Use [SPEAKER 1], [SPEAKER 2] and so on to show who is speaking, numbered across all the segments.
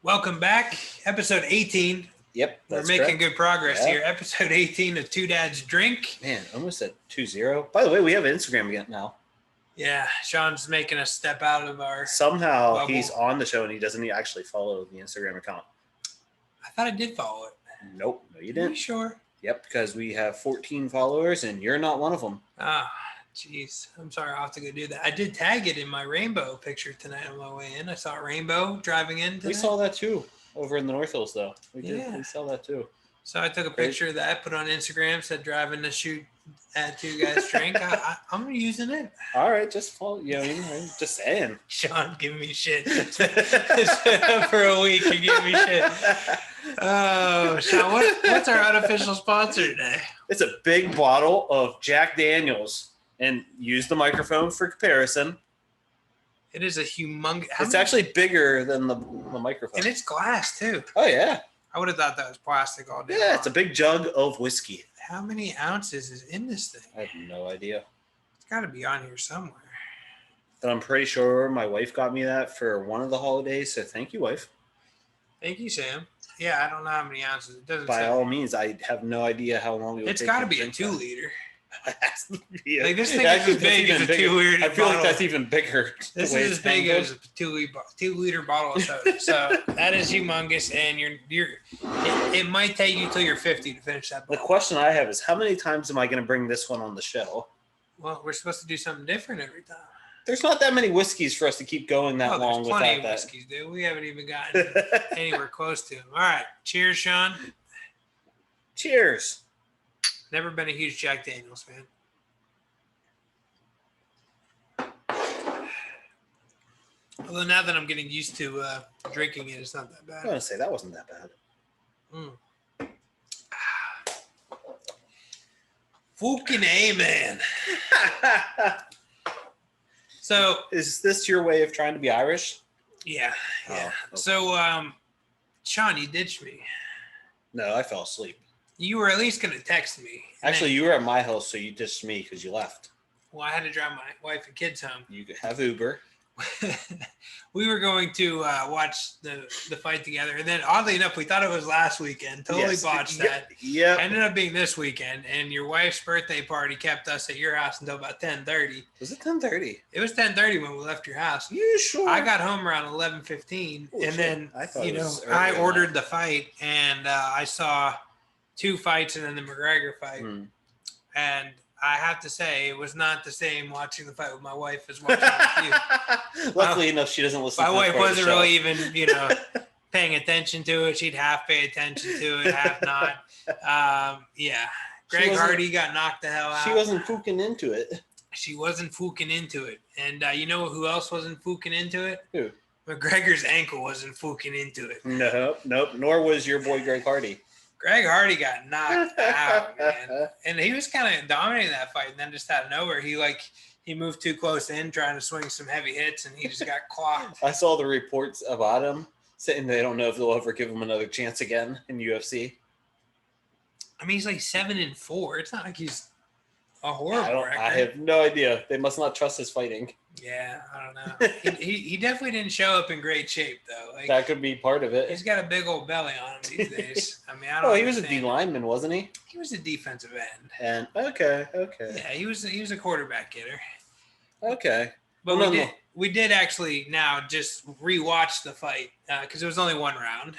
[SPEAKER 1] Welcome back. Episode 18.
[SPEAKER 2] Yep,
[SPEAKER 1] We're making good progress here. Episode 18 of Two Dads Drink.
[SPEAKER 2] Man, almost at 2-0. By the way, we have Instagram again now.
[SPEAKER 1] Yeah, Sean's making us step out of our
[SPEAKER 2] Somehow
[SPEAKER 1] bubble.
[SPEAKER 2] He's on the show and he doesn't actually follow the Instagram account.
[SPEAKER 1] I thought I did follow it.
[SPEAKER 2] Nope, no you
[SPEAKER 1] Are
[SPEAKER 2] didn't.
[SPEAKER 1] you sure?
[SPEAKER 2] Yep, because we have 14 followers and you're not one of them.
[SPEAKER 1] Jeez. I'm sorry. I'll have to go do that. I did tag it in my rainbow picture tonight on my way in. I saw a rainbow driving in today.
[SPEAKER 2] We saw that too over in the North Hills, though. We saw that too.
[SPEAKER 1] So I took a picture of that, put on Instagram, said driving to shoot at Two Guys Drink. I'm using it.
[SPEAKER 2] All right, just follow. You know what I mean? Just saying.
[SPEAKER 1] Sean giving me shit. It's been up for a week. You're giving me shit. Oh, Sean, what's our unofficial sponsor today?
[SPEAKER 2] It's a big bottle of Jack Daniels. And use the microphone for comparison.
[SPEAKER 1] It is a humongous.
[SPEAKER 2] It's actually bigger than the microphone.
[SPEAKER 1] And it's glass, too.
[SPEAKER 2] Oh, yeah.
[SPEAKER 1] I would have thought that was plastic all day.
[SPEAKER 2] Yeah, it's a big jug of whiskey.
[SPEAKER 1] How many ounces is in this thing?
[SPEAKER 2] I have no idea.
[SPEAKER 1] It's got to be on here somewhere.
[SPEAKER 2] But I'm pretty sure my wife got me that for one of the holidays. So thank you, wife.
[SPEAKER 1] Thank you, Sam. Yeah, I don't know how many ounces. It doesn't.
[SPEAKER 2] By all means, I have no idea how long it would take.
[SPEAKER 1] It's got to be a 2 liter.
[SPEAKER 2] Yeah.
[SPEAKER 1] Like this thing is as big as a 2 liter.
[SPEAKER 2] I feel like that's even bigger.
[SPEAKER 1] This is as big as a 2 liter bottle of soda. So that is humongous, and it might take you till you're 50 to finish that bottle.
[SPEAKER 2] The question I have is, how many times am I going to bring this one on the show?
[SPEAKER 1] Well, we're supposed to do something different every time.
[SPEAKER 2] There's not that many whiskeys for us to keep going that long without that.
[SPEAKER 1] There's plenty of whiskeys, dude. We haven't even gotten anywhere close to them. All right. Cheers, Sean.
[SPEAKER 2] Cheers.
[SPEAKER 1] Never been a huge Jack Daniels fan. Although now that I'm getting used to drinking it, it's not that bad.
[SPEAKER 2] I was going to say, that wasn't that bad.
[SPEAKER 1] Fucking A, man. So,
[SPEAKER 2] is this your way of trying to be Irish?
[SPEAKER 1] Yeah.
[SPEAKER 2] Oh, okay.
[SPEAKER 1] So, Sean, you ditched me.
[SPEAKER 2] No, I fell asleep.
[SPEAKER 1] You were at least going to text me.
[SPEAKER 2] Actually, you were at my house, so you ditched me because you left.
[SPEAKER 1] Well, I had to drive my wife and kids home.
[SPEAKER 2] You could have Uber.
[SPEAKER 1] We were going to watch the fight together, and then oddly enough, we thought it was last weekend. Totally botched that.
[SPEAKER 2] Yeah.
[SPEAKER 1] Ended up being this weekend, and your wife's birthday party kept us at your house until about 10:30.
[SPEAKER 2] Was it 10:30?
[SPEAKER 1] It was 10:30 when we left your house.
[SPEAKER 2] You sure?
[SPEAKER 1] I got home around 11:15, and then I ordered the fight, and I saw 2 fights and then the McGregor fight, and I have to say, it was not the same watching the fight with my wife as watching with you.
[SPEAKER 2] Luckily enough, she doesn't listen.
[SPEAKER 1] My wife wasn't really even, paying attention to it. She'd half pay attention to it, half not. Yeah. Greg Hardy got knocked the hell out.
[SPEAKER 2] She wasn't fooking into it.
[SPEAKER 1] She wasn't fooking into it. And you know who else wasn't fooking into it?
[SPEAKER 2] Who?
[SPEAKER 1] McGregor's ankle wasn't fooking into it.
[SPEAKER 2] Nope. Nor was your boy Greg Hardy.
[SPEAKER 1] Greg Hardy got knocked out, man. And he was kind of dominating that fight. And then just out of nowhere, he moved too close in, trying to swing some heavy hits, and he just got clocked.
[SPEAKER 2] I saw the reports about him saying they don't know if they'll ever give him another chance again in UFC.
[SPEAKER 1] I mean, he's like 7-4. It's not like he's a horrible record.
[SPEAKER 2] I have no idea. They must not trust his fighting.
[SPEAKER 1] Yeah, I don't know. he definitely didn't show up in great shape, though. Like,
[SPEAKER 2] that could be part of it.
[SPEAKER 1] He's got a big old belly on him these days. I mean, I don't know.
[SPEAKER 2] He was a D lineman, wasn't he?
[SPEAKER 1] He was a defensive end.
[SPEAKER 2] And okay.
[SPEAKER 1] Yeah, he was a quarterback hitter.
[SPEAKER 2] Okay.
[SPEAKER 1] But we did actually now just rewatch the fight because it was only 1 round.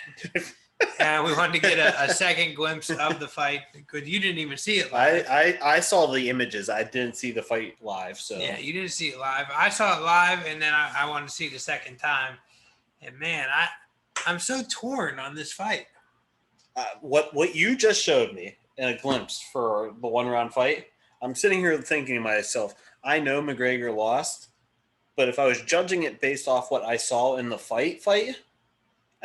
[SPEAKER 1] And we wanted to get a second glimpse of the fight because you didn't even see it live.
[SPEAKER 2] I saw the images. I didn't see the fight live. So
[SPEAKER 1] yeah, you didn't see it live. I saw it live, and then I wanted to see it the second time. And man, I'm so torn on this fight.
[SPEAKER 2] What you just showed me in a glimpse for the 1 round fight, I'm sitting here thinking to myself, I know McGregor lost, but if I was judging it based off what I saw in the fight,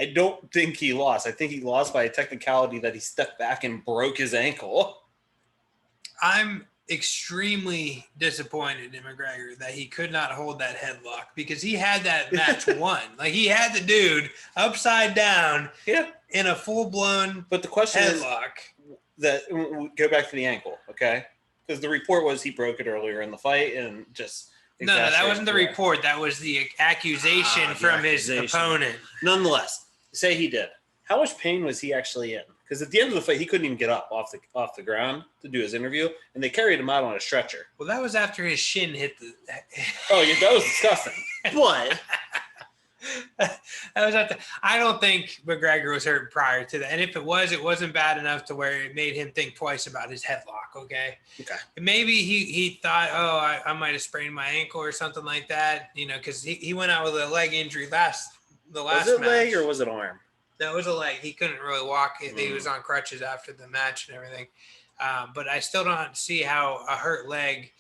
[SPEAKER 2] I don't think he lost. I think he lost by a technicality that he stepped back and broke his ankle.
[SPEAKER 1] I'm extremely disappointed in McGregor that he could not hold that headlock because he had that match won. Like, he had the dude upside down in a full-blown
[SPEAKER 2] But the question
[SPEAKER 1] headlock.
[SPEAKER 2] Is go back to the ankle, okay? Because the report was he broke it earlier in the fight and just...
[SPEAKER 1] No, that wasn't the report. That was the accusation from his opponent.
[SPEAKER 2] Nonetheless, Say he did. How much pain was he actually in? Because at the end of the fight, he couldn't even get up off the ground to do his interview, and they carried him out on a stretcher.
[SPEAKER 1] Well, that was after his shin hit the.
[SPEAKER 2] Oh, yeah, that was disgusting. What?
[SPEAKER 1] That was I don't think McGregor was hurt prior to that, and if it was, it wasn't bad enough to where it made him think twice about his headlock. Okay. And maybe he thought, oh, I might have sprained my ankle or something like that, because he went out with a leg injury the last
[SPEAKER 2] was it
[SPEAKER 1] match.
[SPEAKER 2] Leg or was it arm?
[SPEAKER 1] That was a leg. He couldn't really walk. He was on crutches after the match and everything. But I still don't see how a hurt leg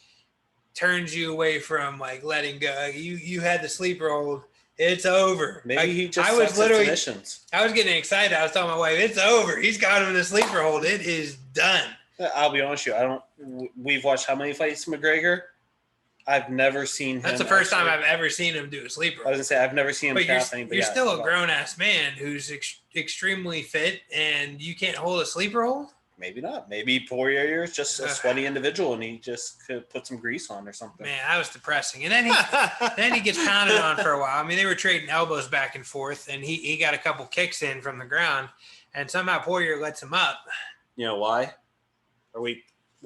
[SPEAKER 1] turns you away from like letting go. You had the sleeper hold. It's over.
[SPEAKER 2] Maybe he just
[SPEAKER 1] I was getting excited. I was telling my wife, it's over. He's got him in the sleeper hold. It is done.
[SPEAKER 2] I'll be honest with you. We've watched how many fights McGregor? I've never seen him.
[SPEAKER 1] That's the first time I've ever seen him do a sleeper hold.
[SPEAKER 2] I was going to say, I've never seen him cast anybody.
[SPEAKER 1] You're still a grown-ass man who's extremely fit, and you can't hold a sleeper hold?
[SPEAKER 2] Maybe not. Maybe Poirier is just a sweaty individual, and he just could put some grease on or something.
[SPEAKER 1] Man, that was depressing. And then he gets pounded on for a while. I mean, they were trading elbows back and forth, and he got a couple kicks in from the ground, and somehow Poirier lets him up.
[SPEAKER 2] You know why? We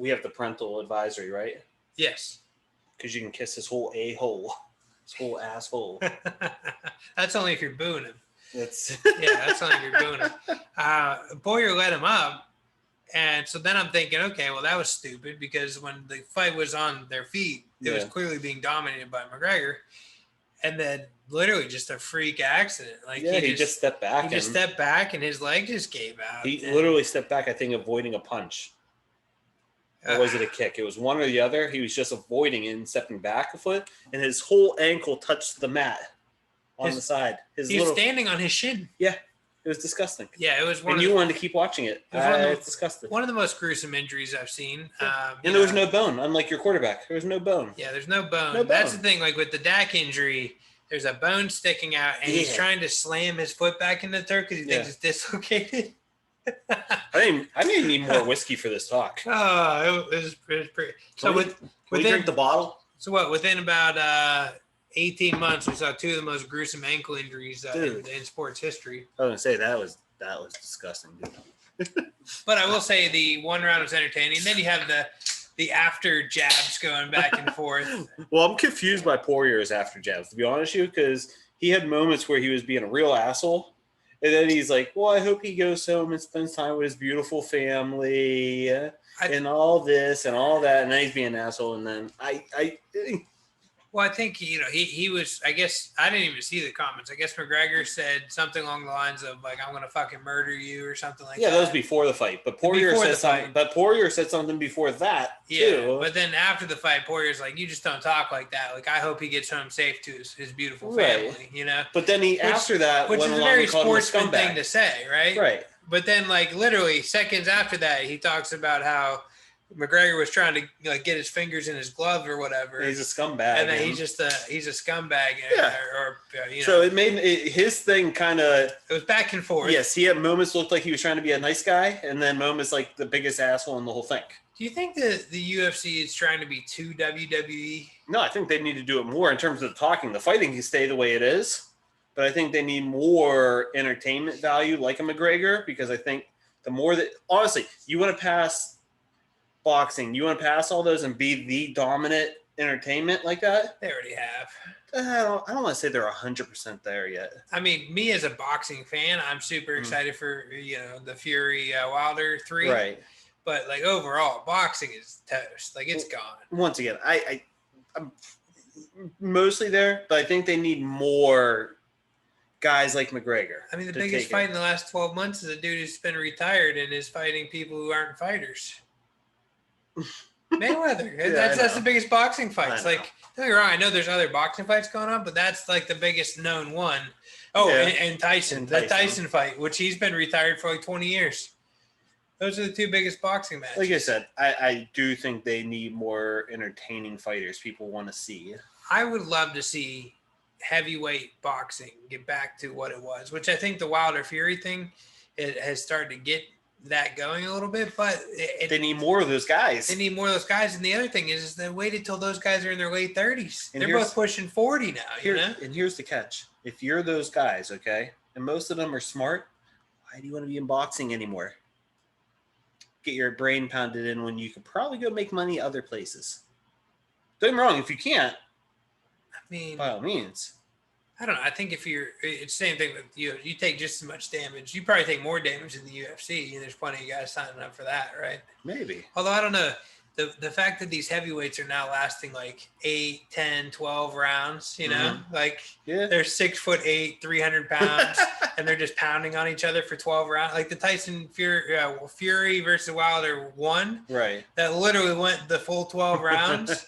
[SPEAKER 2] have the parental advisory, right?
[SPEAKER 1] Yes.
[SPEAKER 2] Because you can kiss his whole a-hole, his whole asshole.
[SPEAKER 1] That's only if you're booing him.
[SPEAKER 2] That's
[SPEAKER 1] only if you're booing him. Poirier let him up, and so then I'm thinking, okay, well, that was stupid because when the fight was on their feet, it was clearly being dominated by McGregor, and then literally just a freak accident. Like
[SPEAKER 2] he just stepped back.
[SPEAKER 1] He just stepped back, and his leg just gave out.
[SPEAKER 2] He literally stepped back, I think, avoiding a punch. Or was it a kick? It was one or the other. He was just avoiding it and stepping back a foot, and his whole ankle touched the mat on the side.
[SPEAKER 1] He was standing on his shin.
[SPEAKER 2] Yeah, it was disgusting.
[SPEAKER 1] Yeah, it was
[SPEAKER 2] one. And you wanted to keep watching it. It's disgusting.
[SPEAKER 1] One of the most gruesome injuries I've seen.
[SPEAKER 2] And there was no bone, unlike your quarterback. There was no bone.
[SPEAKER 1] Yeah, there's no bone. That's the thing. Like with the Dak injury, there's a bone sticking out, and he's trying to slam his foot back into the turf because he thinks it's dislocated.
[SPEAKER 2] I may need more whiskey for this talk.
[SPEAKER 1] Oh, it was pretty. So
[SPEAKER 2] can we drink the bottle?
[SPEAKER 1] So what? Within about 18 months, we saw two of the most gruesome ankle injuries in sports history.
[SPEAKER 2] I was gonna say that was disgusting, dude.
[SPEAKER 1] But I will say the one round was entertaining. Then you have the after jabs going back and forth.
[SPEAKER 2] Well, I'm confused by Poirier's after jabs, to be honest with you, because he had moments where he was being a real asshole. And then he's like, well, I hope he goes home and spends time with his beautiful family and all this and all that. And then he's being an asshole. And then
[SPEAKER 1] Well, I think, he was, I guess, I didn't even see the comments. I guess McGregor said something along the lines of, like, I'm going to fucking murder you or something like that.
[SPEAKER 2] Yeah, that was before the fight. But Poirier said something before that, too.
[SPEAKER 1] But then after the fight, Poirier's like, you just don't talk like that. Like, I hope he gets home safe to his beautiful family, But
[SPEAKER 2] then after that,
[SPEAKER 1] which is a very sportsman thing to say, right?
[SPEAKER 2] Right.
[SPEAKER 1] But then, like, literally seconds after that, he talks about how McGregor was trying to get his fingers in his glove or whatever.
[SPEAKER 2] He's a scumbag,
[SPEAKER 1] and then he's a scumbag.
[SPEAKER 2] Yeah. So it made his thing kind of.
[SPEAKER 1] It was back and forth.
[SPEAKER 2] Yes, he had moments looked like he was trying to be a nice guy, and then moments like the biggest asshole in the whole thing.
[SPEAKER 1] Do you think that the UFC is trying to be too WWE?
[SPEAKER 2] No, I think they need to do it more in terms of the talking. The fighting can stay the way it is, but I think they need more entertainment value, like a McGregor, because I think the more that honestly, you want to pass. Boxing, you want to pass all those and be the dominant entertainment like that?
[SPEAKER 1] They already have.
[SPEAKER 2] I don't want to say they're 100% there yet.
[SPEAKER 1] I mean, me as a boxing fan, I'm super excited for the Fury Wilder 3.
[SPEAKER 2] Right.
[SPEAKER 1] But like overall, boxing is toast. Like it's gone.
[SPEAKER 2] Once again, I'm mostly there, but I think they need more guys like McGregor.
[SPEAKER 1] I mean, the biggest fight in the last 12 months is a dude who's been retired and is fighting people who aren't fighters. Mayweather. That's the biggest boxing fights. Like, don't get me wrong, I know there's other boxing fights going on, but that's like the biggest known one. Oh, and Tyson. The Tyson fight, which he's been retired for like 20 years. Those are the two biggest boxing matches.
[SPEAKER 2] Like I said, I do think they need more entertaining fighters people want to see.
[SPEAKER 1] I would love to see heavyweight boxing get back to what it was, which I think the Wilder Fury thing, it has started to get that going a little bit, but
[SPEAKER 2] they need more of those guys.
[SPEAKER 1] They need more of those guys. And the other thing is they waited till those guys are in their late 30s. They're both pushing 40 now, you know?
[SPEAKER 2] And here's the catch. If you're those guys, okay, and most of them are smart, why do you want to be in boxing anymore? Get your brain pounded in when you could probably go make money other places. Don't get me wrong, if you can't,
[SPEAKER 1] I mean,
[SPEAKER 2] by all means.
[SPEAKER 1] I don't know. I think it's the same thing with you. You take just as much damage. You probably take more damage in the UFC, and there's plenty of guys signing up for that, right?
[SPEAKER 2] Maybe.
[SPEAKER 1] Although I don't know. The fact that these heavyweights are now lasting like 8, 10, 12 rounds, you know, like they're 6'8", 300 pounds, and they're just pounding on each other for 12 rounds. Like the Tyson Fury versus Wilder 1,
[SPEAKER 2] right?
[SPEAKER 1] That literally went the full 12 rounds.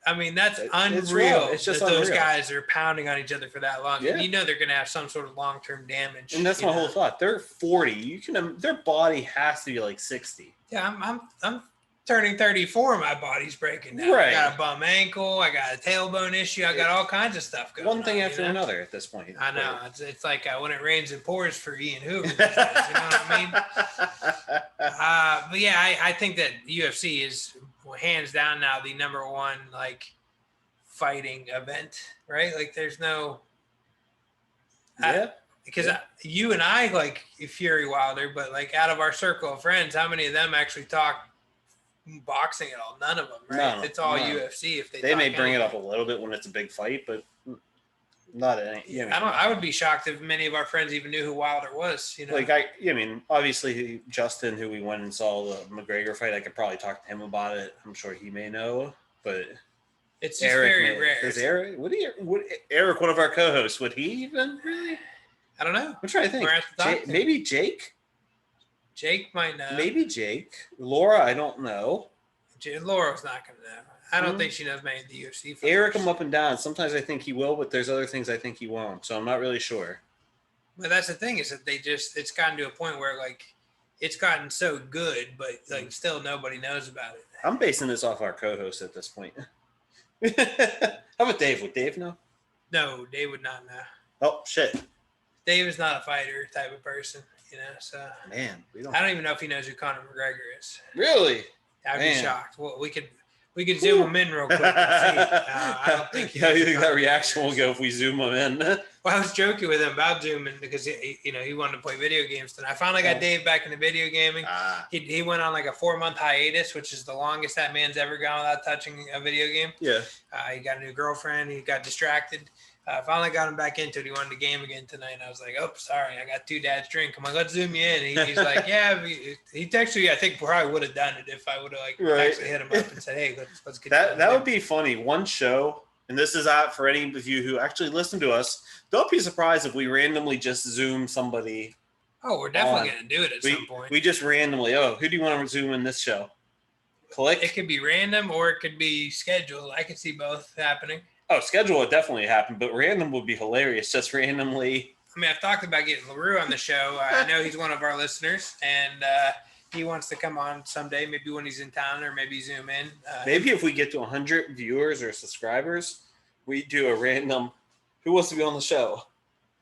[SPEAKER 1] I mean, that's unreal. It's just that those guys are pounding on each other for that long. Yeah. And you know they're going to have some sort of long-term damage.
[SPEAKER 2] And that's my whole thought. They're 40. Their body has to be like 60.
[SPEAKER 1] Yeah, I'm turning 34. My body's breaking down.
[SPEAKER 2] Right.
[SPEAKER 1] I got a bum ankle. I got a tailbone issue. I got all kinds of stuff going on.
[SPEAKER 2] One thing after another at this point.
[SPEAKER 1] I know. It's like when it rains and pours for Ian Hoover. You know what I mean? But yeah, I think that UFC is hands down now the number one like fighting event, right? Like there's no because you and I like Fury Wilder, but like out of our circle of friends, how many of them actually talk boxing at all? None of them, right? It's all UFC. If they
[SPEAKER 2] may bring it up a little bit when it's a big fight, but not any. You know,
[SPEAKER 1] I would be shocked if many of our friends even knew who Wilder was. You know,
[SPEAKER 2] like I mean, obviously Justin, who we went and saw the McGregor fight, I could probably talk to him about it. I'm sure he may know, but
[SPEAKER 1] it's just very rare.
[SPEAKER 2] Is Eric? Would Eric, one of our co-hosts, would he even really?
[SPEAKER 1] I don't know.
[SPEAKER 2] I'm trying to think. Maybe Jake.
[SPEAKER 1] Jake might know.
[SPEAKER 2] Maybe Jake. Laura, I don't know.
[SPEAKER 1] Laura's not going to know. I don't think she knows many of the UFC fighters.
[SPEAKER 2] Eric, I'm up and down. Sometimes I think he will, but there's other things I think he won't. So I'm not really sure.
[SPEAKER 1] But that's the thing is that it's gotten to a point where like it's gotten so good, but like still nobody knows about it.
[SPEAKER 2] I'm basing this off our co-host at this point. How about Dave? Would Dave know?
[SPEAKER 1] No, Dave would not know.
[SPEAKER 2] Oh, shit.
[SPEAKER 1] Dave is not a fighter type of person, you know. So
[SPEAKER 2] man,
[SPEAKER 1] I don't even know if he knows who Conor McGregor is.
[SPEAKER 2] Really?
[SPEAKER 1] I'd be shocked. Well, we could zoom him in real quick and see. I don't think.
[SPEAKER 2] You think that reaction will go if we zoom him in?
[SPEAKER 1] Well, I was joking with him about zooming because he wanted to play video games tonight. I finally got Dave back into video gaming. He went on like a 4-month hiatus, which is the longest that man's ever gone without touching a video game.
[SPEAKER 2] Yeah.
[SPEAKER 1] He got a new girlfriend. He got distracted. Finally got him back into it. He wanted to game again tonight. And I was like, oh, sorry. I got 2 dads drink. I'm like, let's zoom you in. He's like, yeah. He texted me. I think probably would have done it if I would have actually hit him up and said, hey, let's get
[SPEAKER 2] that would be funny. One show, and this is out for any of you who actually listen to us. Don't be surprised if we randomly just zoom somebody.
[SPEAKER 1] Oh, we're definitely going to do it at some point.
[SPEAKER 2] We just randomly, who do you want to zoom in this show? Click.
[SPEAKER 1] It could be random or it could be scheduled. I could see both happening.
[SPEAKER 2] Oh, schedule would definitely happen, but random would be hilarious. Just randomly.
[SPEAKER 1] I mean, I've talked about getting LaRue on the show. I know he's one of our listeners, and he wants to come on someday, maybe when he's in town or maybe zoom in.
[SPEAKER 2] Maybe if we get to 100 viewers or subscribers, we do a random, who wants to be on the show?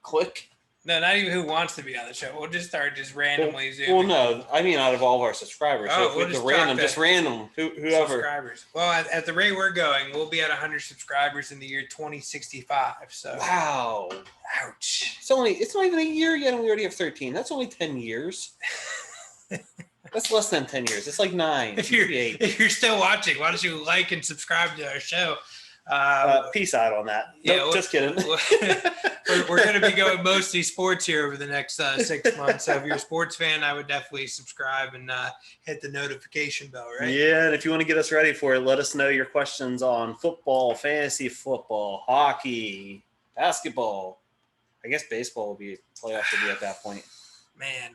[SPEAKER 2] Click.
[SPEAKER 1] No, not even who wants to be on the show. We'll just start just randomly zooming.
[SPEAKER 2] Well, no, I mean out of all of our subscribers.
[SPEAKER 1] Oh,
[SPEAKER 2] so we'll just random, whoever.
[SPEAKER 1] Subscribers. Well, at the rate we're going, we'll be at 100 subscribers in the year 2065. So.
[SPEAKER 2] Wow. Ouch. It's not even a year yet, and we already have 13. That's only 10 years. That's less than 10 years. It's like 9.
[SPEAKER 1] If you're still watching, why don't you like and subscribe to our show?
[SPEAKER 2] Peace out on that.
[SPEAKER 1] Yeah,
[SPEAKER 2] nope, just kidding.
[SPEAKER 1] We're going to be going mostly sports here over the next 6 months. So if you're a sports fan, I would definitely subscribe and hit the notification bell, right?
[SPEAKER 2] Yeah, and if you want to get us ready for it, let us know your questions on football, fantasy football, hockey, basketball. I guess baseball will be playoff to be at that point.
[SPEAKER 1] Man,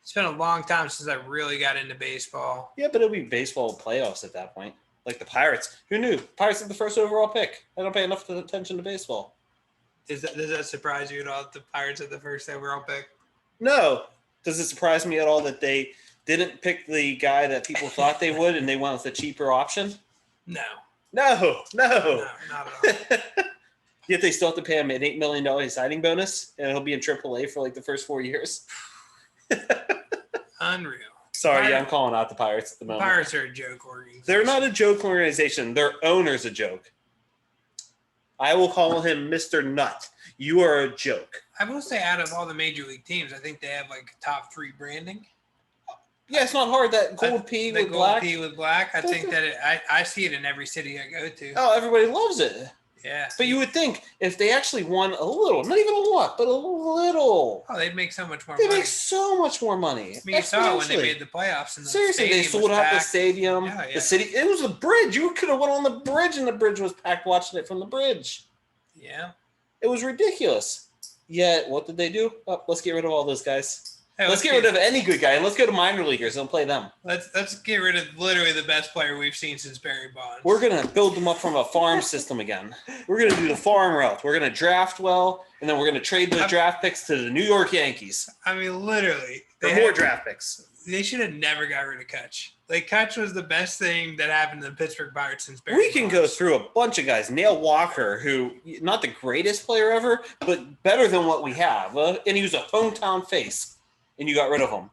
[SPEAKER 1] it's been a long time since I really got into baseball.
[SPEAKER 2] Yeah, but it'll be baseball playoffs at that point. Like the Pirates. Who knew? Pirates had the first overall pick. I don't pay enough attention to baseball.
[SPEAKER 1] Does that surprise you at all that the Pirates had the first overall pick?
[SPEAKER 2] No. Does it surprise me at all that they didn't pick the guy that people thought they would and they went with the cheaper option?
[SPEAKER 1] No.
[SPEAKER 2] No,
[SPEAKER 1] not at all.
[SPEAKER 2] Yet they still have to pay him an $8 million signing bonus, and he'll be in AAA for like the first 4 years.
[SPEAKER 1] Unreal.
[SPEAKER 2] Sorry, I'm calling out the Pirates at the moment.
[SPEAKER 1] Pirates are a joke organization.
[SPEAKER 2] They're not a joke organization. Their owner's a joke. I will call him Mr. Nut. You are a joke.
[SPEAKER 1] I will say, out of all the major league teams, I think they have like top 3 branding.
[SPEAKER 2] Yeah, it's not hard. That gold P with black.
[SPEAKER 1] Gold P with black. I think that I see it in every city I go to.
[SPEAKER 2] Oh, everybody loves it.
[SPEAKER 1] Yeah.
[SPEAKER 2] But you would think if they actually won a little, not even a lot, but a little.
[SPEAKER 1] Oh, they'd make so much more money.
[SPEAKER 2] They make so much more money.
[SPEAKER 1] I mean, you saw it when they made the playoffs. And
[SPEAKER 2] seriously, they sold out the stadium,
[SPEAKER 1] yeah.
[SPEAKER 2] the city. It was a bridge. You could have went on the bridge, and the bridge was packed watching it from the bridge.
[SPEAKER 1] Yeah.
[SPEAKER 2] It was ridiculous. Yet, what did they do? Oh, let's get rid of all those guys.
[SPEAKER 1] Hey,
[SPEAKER 2] let's get rid of any good guy, and let's go to minor leaguers and play them.
[SPEAKER 1] Let's get rid of literally the best player we've seen since Barry Bonds.
[SPEAKER 2] We're going to build them up from a farm system again. We're going to do the farm route. We're going to draft well, and then we're going to trade those draft picks to the New York Yankees.
[SPEAKER 1] I mean, literally.
[SPEAKER 2] More draft picks.
[SPEAKER 1] They should have never got rid of Kutch. Like, Kutch was the best thing that happened to the Pittsburgh Pirates since Barry
[SPEAKER 2] We can
[SPEAKER 1] Bonds.
[SPEAKER 2] go through a bunch of guys. Neil Walker, who, not the greatest player ever, but better than what we have. And he was a hometown face, and you got rid of him.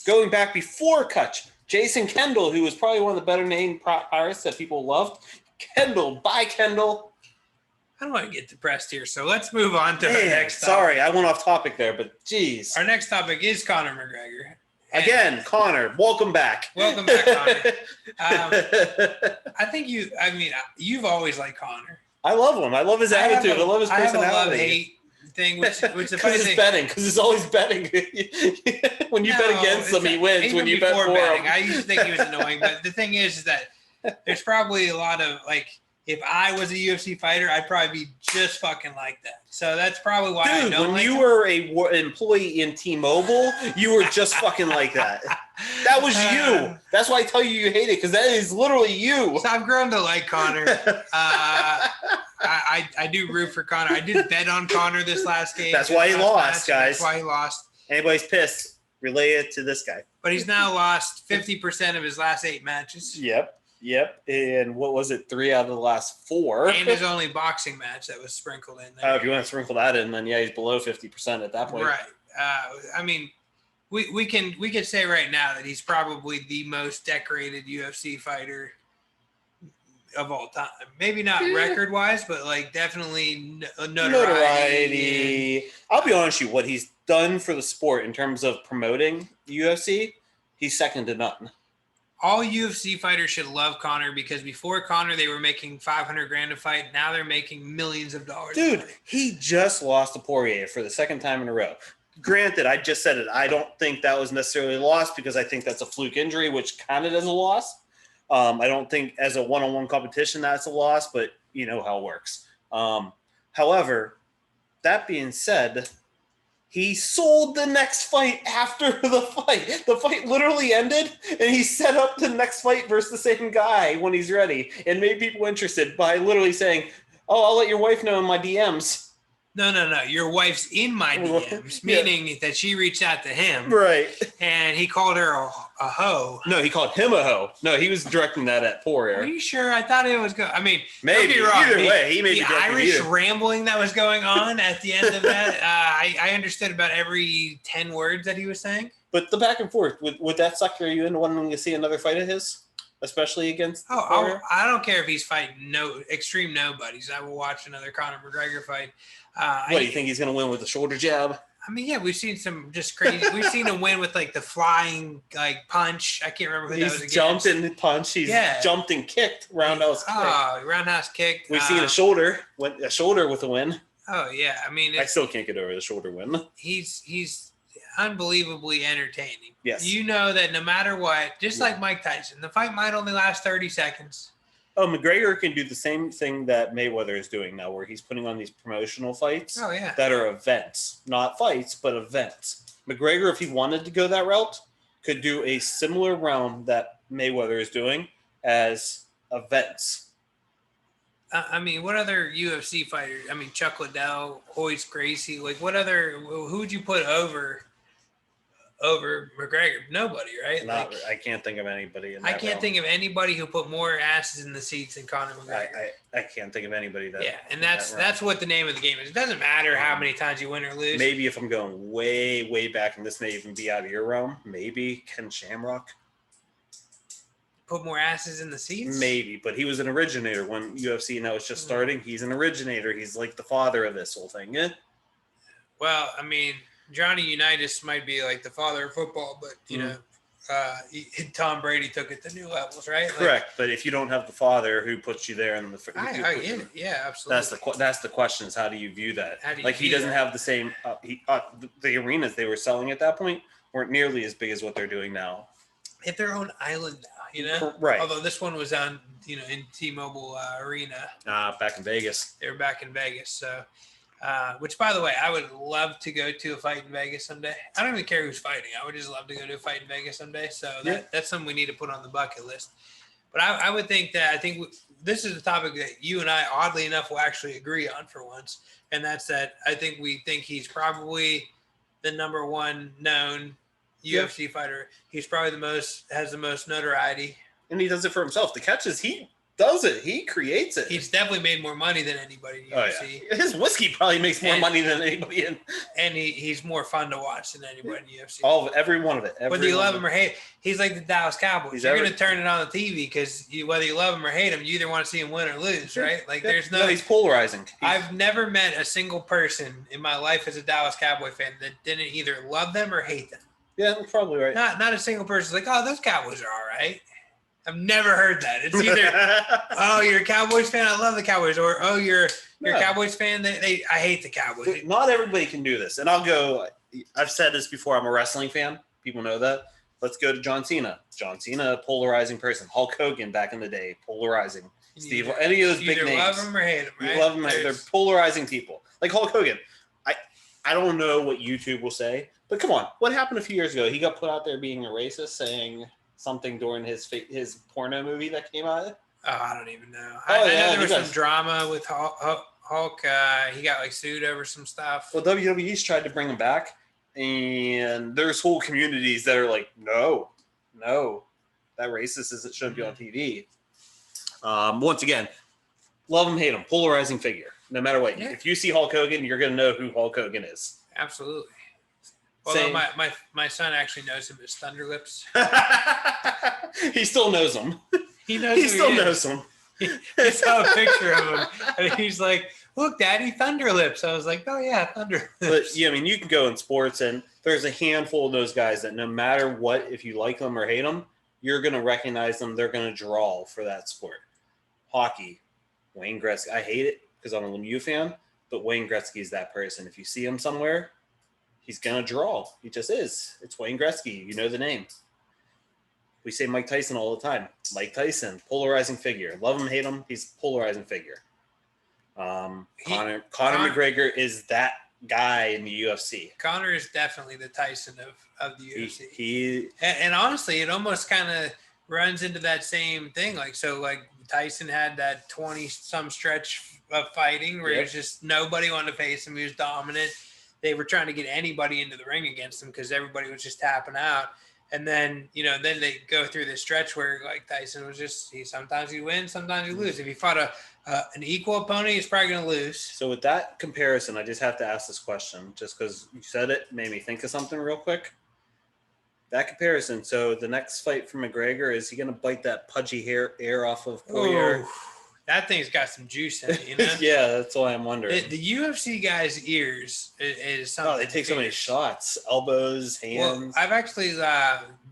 [SPEAKER 2] Going back before Kutch, Jason Kendall, who was probably one of the better named Pirates that people loved. Kendall, bye Kendall.
[SPEAKER 1] I don't want to get depressed here, so let's move on to our next topic.
[SPEAKER 2] Sorry, I went off topic there, but geez.
[SPEAKER 1] Our next topic is Conor McGregor.
[SPEAKER 2] Again, Conor, welcome back.
[SPEAKER 1] Welcome back, Conor. I think you've always liked Conor.
[SPEAKER 2] I love him. I love his attitude. I love his personality.
[SPEAKER 1] I have a love-hate thing, which the funny thing.
[SPEAKER 2] Because it's always betting. When you bet against him, he wins. When you bet for him.
[SPEAKER 1] I used to think he was annoying, but the thing is that there's probably a lot of, like, if I was a UFC fighter, I'd probably be just fucking like that. So that's probably why I don't like him.
[SPEAKER 2] When you were an employee in T-Mobile, you were just fucking like that. That was you. That's why I tell you hate it, because that is literally you.
[SPEAKER 1] So I've grown to like Conor. I do root for Conor. I did bet on Conor this last game.
[SPEAKER 2] That's why he lost, guys.
[SPEAKER 1] That's why he lost.
[SPEAKER 2] Anybody's pissed, relay it to this guy.
[SPEAKER 1] But he's now lost 50% of his last 8 matches.
[SPEAKER 2] Yep. And what was it? 3 out of the last 4.
[SPEAKER 1] And his only boxing match that was sprinkled in there.
[SPEAKER 2] Oh, if you want to sprinkle that in, then yeah, he's below 50% at that point.
[SPEAKER 1] Right. I mean, we can say right now that he's probably the most decorated UFC fighter of all time. Maybe not record-wise, but like definitely notoriety.
[SPEAKER 2] I'll be honest with you, what he's done for the sport in terms of promoting UFC, he's second to none.
[SPEAKER 1] All UFC fighters should love Conor, because before Conor, they were making $500,000 a fight. Now they're making millions of dollars.
[SPEAKER 2] Dude, he just lost to Poirier for the second time in a row. Granted, I just said it. I don't think that was necessarily a loss, because I think that's a fluke injury, which counted as a loss. I don't think as a one-on-one competition that's a loss, but you know how it works. However, that being said, he sold the next fight after the fight. The fight literally ended, and he set up the next fight versus the same guy when he's ready, and made people interested by literally saying, "Oh, I'll let your wife know in my DMs."
[SPEAKER 1] No. Your wife's in my DMs, meaning that she reached out to him.
[SPEAKER 2] Right.
[SPEAKER 1] And he called her a hoe.
[SPEAKER 2] No, he called him a hoe. No, he was directing that at Poirier.
[SPEAKER 1] Are you sure? I thought it was good. I mean,
[SPEAKER 2] maybe.
[SPEAKER 1] Don't be wrong.
[SPEAKER 2] Either way, he made
[SPEAKER 1] the Irish rambling that was going on at the end of that. I understood about every 10 words that he was saying.
[SPEAKER 2] But the back and forth, would that suck? Are you into wanting to see another fight of his? Especially against
[SPEAKER 1] I don't care if he's fighting extreme nobodies. I will watch another Conor McGregor fight.
[SPEAKER 2] What do you think he's going to win with the shoulder jab?
[SPEAKER 1] I mean, yeah, we've seen some just crazy. We've seen him win with like the flying punch. I can't remember who that was against.
[SPEAKER 2] He's jumped and punched. He's jumped and kicked. Roundhouse kick.
[SPEAKER 1] Oh, roundhouse kick.
[SPEAKER 2] We've seen a shoulder with a win.
[SPEAKER 1] Oh yeah, I mean,
[SPEAKER 2] I still can't get over the shoulder win.
[SPEAKER 1] He's unbelievably entertaining.
[SPEAKER 2] Yes.
[SPEAKER 1] You know that no matter what, just like Mike Tyson, the fight might only last 30 seconds.
[SPEAKER 2] Oh, McGregor can do the same thing that Mayweather is doing now, where he's putting on these promotional fights that are events. Not fights, but events. McGregor, if he wanted to go that route, could do a similar round that Mayweather is doing as events.
[SPEAKER 1] I mean, what other UFC fighters? I mean, Chuck Liddell, Hoyce Gracie. Like, who would you put over over McGregor? Nobody, right?
[SPEAKER 2] I can't think of anybody.
[SPEAKER 1] I can't think of anybody who put more asses in the seats than Conor McGregor.
[SPEAKER 2] I can't think of anybody that.
[SPEAKER 1] Yeah, and that's what the name of the game is. It doesn't matter how many times you win or lose.
[SPEAKER 2] Maybe if I'm going way, way back, and this may even be out of your realm, maybe Ken Shamrock.
[SPEAKER 1] Put more asses in the seats?
[SPEAKER 2] Maybe, but he was an originator when UFC now it's just starting. He's an originator. He's like the father of this whole thing. Yeah.
[SPEAKER 1] Well, I mean, Johnny Unitas might be like the father of football, but you know, Tom Brady took it to new levels, right?
[SPEAKER 2] Correct, but if you don't have the father who puts you there in the,
[SPEAKER 1] I get it. Yeah, absolutely.
[SPEAKER 2] That's the question: is how do you view that? He doesn't have the same. The arenas they were selling at that point weren't nearly as big as what they're doing now.
[SPEAKER 1] They have their own island now, you know.
[SPEAKER 2] Right.
[SPEAKER 1] Although this one was on, in T-Mobile Arena.
[SPEAKER 2] Back in Vegas.
[SPEAKER 1] They were back in Vegas, so. Which, by the way, I would love to go to a fight in Vegas someday. I don't even care who's fighting. I would just love to go to a fight in Vegas someday. So that's something we need to put on the bucket list. But I would think that this is a topic that you and I, oddly enough, will actually agree on for once. And that's that I think we think he's probably the number one known UFC fighter. He's probably has the most notoriety.
[SPEAKER 2] And he does it for himself. The catch is he does it. He creates it.
[SPEAKER 1] He's definitely made more money than anybody in UFC.
[SPEAKER 2] Oh, yeah. His whiskey probably makes more money than anybody in.
[SPEAKER 1] And he's more fun to watch than anybody in UFC.
[SPEAKER 2] Every one of it.
[SPEAKER 1] Whether you love him or hate, he's like the Dallas Cowboys. You're going to turn it on the TV because whether you love him or hate him, you either want to see him win or lose, right? Like there's no.
[SPEAKER 2] He's polarizing.
[SPEAKER 1] I've never met a single person in my life as a Dallas Cowboy fan that didn't either love them or hate them.
[SPEAKER 2] Yeah, that's probably right.
[SPEAKER 1] Not a single person's like, oh, those Cowboys are all right. I've never heard that. It's either, oh, you're a Cowboys fan, I love the Cowboys, or oh, you're a Cowboys fan, I hate the Cowboys.
[SPEAKER 2] Not everybody can do this. And I've said this before, I'm a wrestling fan. People know that. Let's go to John Cena. John Cena, polarizing person. Hulk Hogan back in the day, polarizing. Steve, any of those big names.
[SPEAKER 1] You love them or hate them, right?
[SPEAKER 2] You love them, they're polarizing people. Like Hulk Hogan. I don't know what YouTube will say, but come on. What happened a few years ago? He got put out there being a racist, saying something during his porno movie that came out.
[SPEAKER 1] Oh, I don't even know. I know there was some drama with Hulk. He got sued over some stuff.
[SPEAKER 2] Well, WWE's tried to bring him back, and there's whole communities that are like, no, that racist shouldn't be on TV. Once again, love him, hate him, polarizing figure. No matter what, if you see Hulk Hogan, you're gonna know who Hulk Hogan is.
[SPEAKER 1] Absolutely. Although my son actually knows him as Thunder Lips.
[SPEAKER 2] He still knows him.
[SPEAKER 1] He knows
[SPEAKER 2] him.
[SPEAKER 1] He saw a picture of him, and he's like, "Look, Daddy, Thunder Lips." I was like, "Oh yeah, Thunder Lips."
[SPEAKER 2] But yeah, I mean, you can go in sports, and there's a handful of those guys that no matter what, if you like them or hate them, you're gonna recognize them. They're gonna draw for that sport. Hockey, Wayne Gretzky. I hate it because I'm a Lemieux fan, but Wayne Gretzky is that person. If you see him somewhere, he's going to draw. He just is. It's Wayne Gretzky. You know the name. We say Mike Tyson all the time. Mike Tyson, polarizing figure. Love him, hate him, he's a polarizing figure. Conor McGregor is that guy in the UFC.
[SPEAKER 1] Conor is definitely the Tyson of the UFC. And honestly, it almost kind of runs into that same thing. Like Tyson had that 20-some stretch of fighting where it was just nobody wanted to face him. He was dominant. They were trying to get anybody into the ring against him because everybody was just tapping out. And then, then they go through this stretch where Tyson was just, sometimes he wins, sometimes he loses. If he fought an equal opponent, he's probably going to lose.
[SPEAKER 2] So with that comparison, I just have to ask this question just because you said it, made me think of something real quick. That comparison. So the next fight for McGregor, is he going to bite that pudgy air off of Poirier?
[SPEAKER 1] That thing's got some juice in it,
[SPEAKER 2] Yeah, that's why I'm wondering.
[SPEAKER 1] The UFC guys' ears is something.
[SPEAKER 2] Oh, they take so many shots, elbows, hands.
[SPEAKER 1] Well, I've actually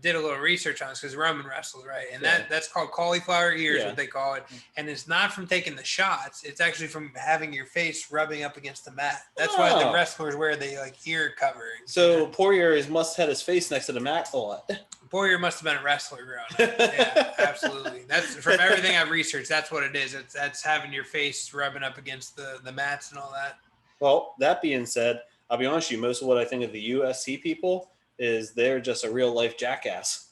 [SPEAKER 1] did a little research on this because Roman wrestles, right? And that's called cauliflower ears, what they call it. And it's not from taking the shots; it's actually from having your face rubbing up against the mat. That's why the wrestlers wear the ear covering.
[SPEAKER 2] So Poirier must have his face next to the mat a lot.
[SPEAKER 1] Poirier must have been a wrestler growing up. Yeah, absolutely. That's from everything I've researched. That's what it is. That's having your face rubbing up against the mats and all that.
[SPEAKER 2] Well, that being said, I'll be honest with you. Most of what I think of the USC people is they're just a real life jackass.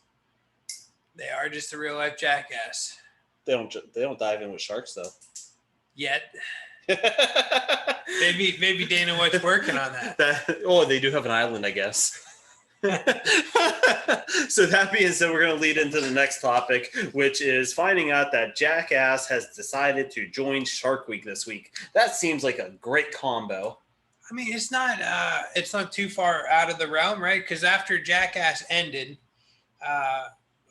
[SPEAKER 1] They are just a real life jackass.
[SPEAKER 2] They don't dive in with sharks though.
[SPEAKER 1] Yet. Maybe Dana White's working on that.
[SPEAKER 2] They do have an island, I guess. So that being said, we're going to lead into the next topic, which is finding out that Jackass has decided to join Shark Week this week. That seems like a great combo.
[SPEAKER 1] I mean, it's not too far out of the realm, right? Because after Jackass ended,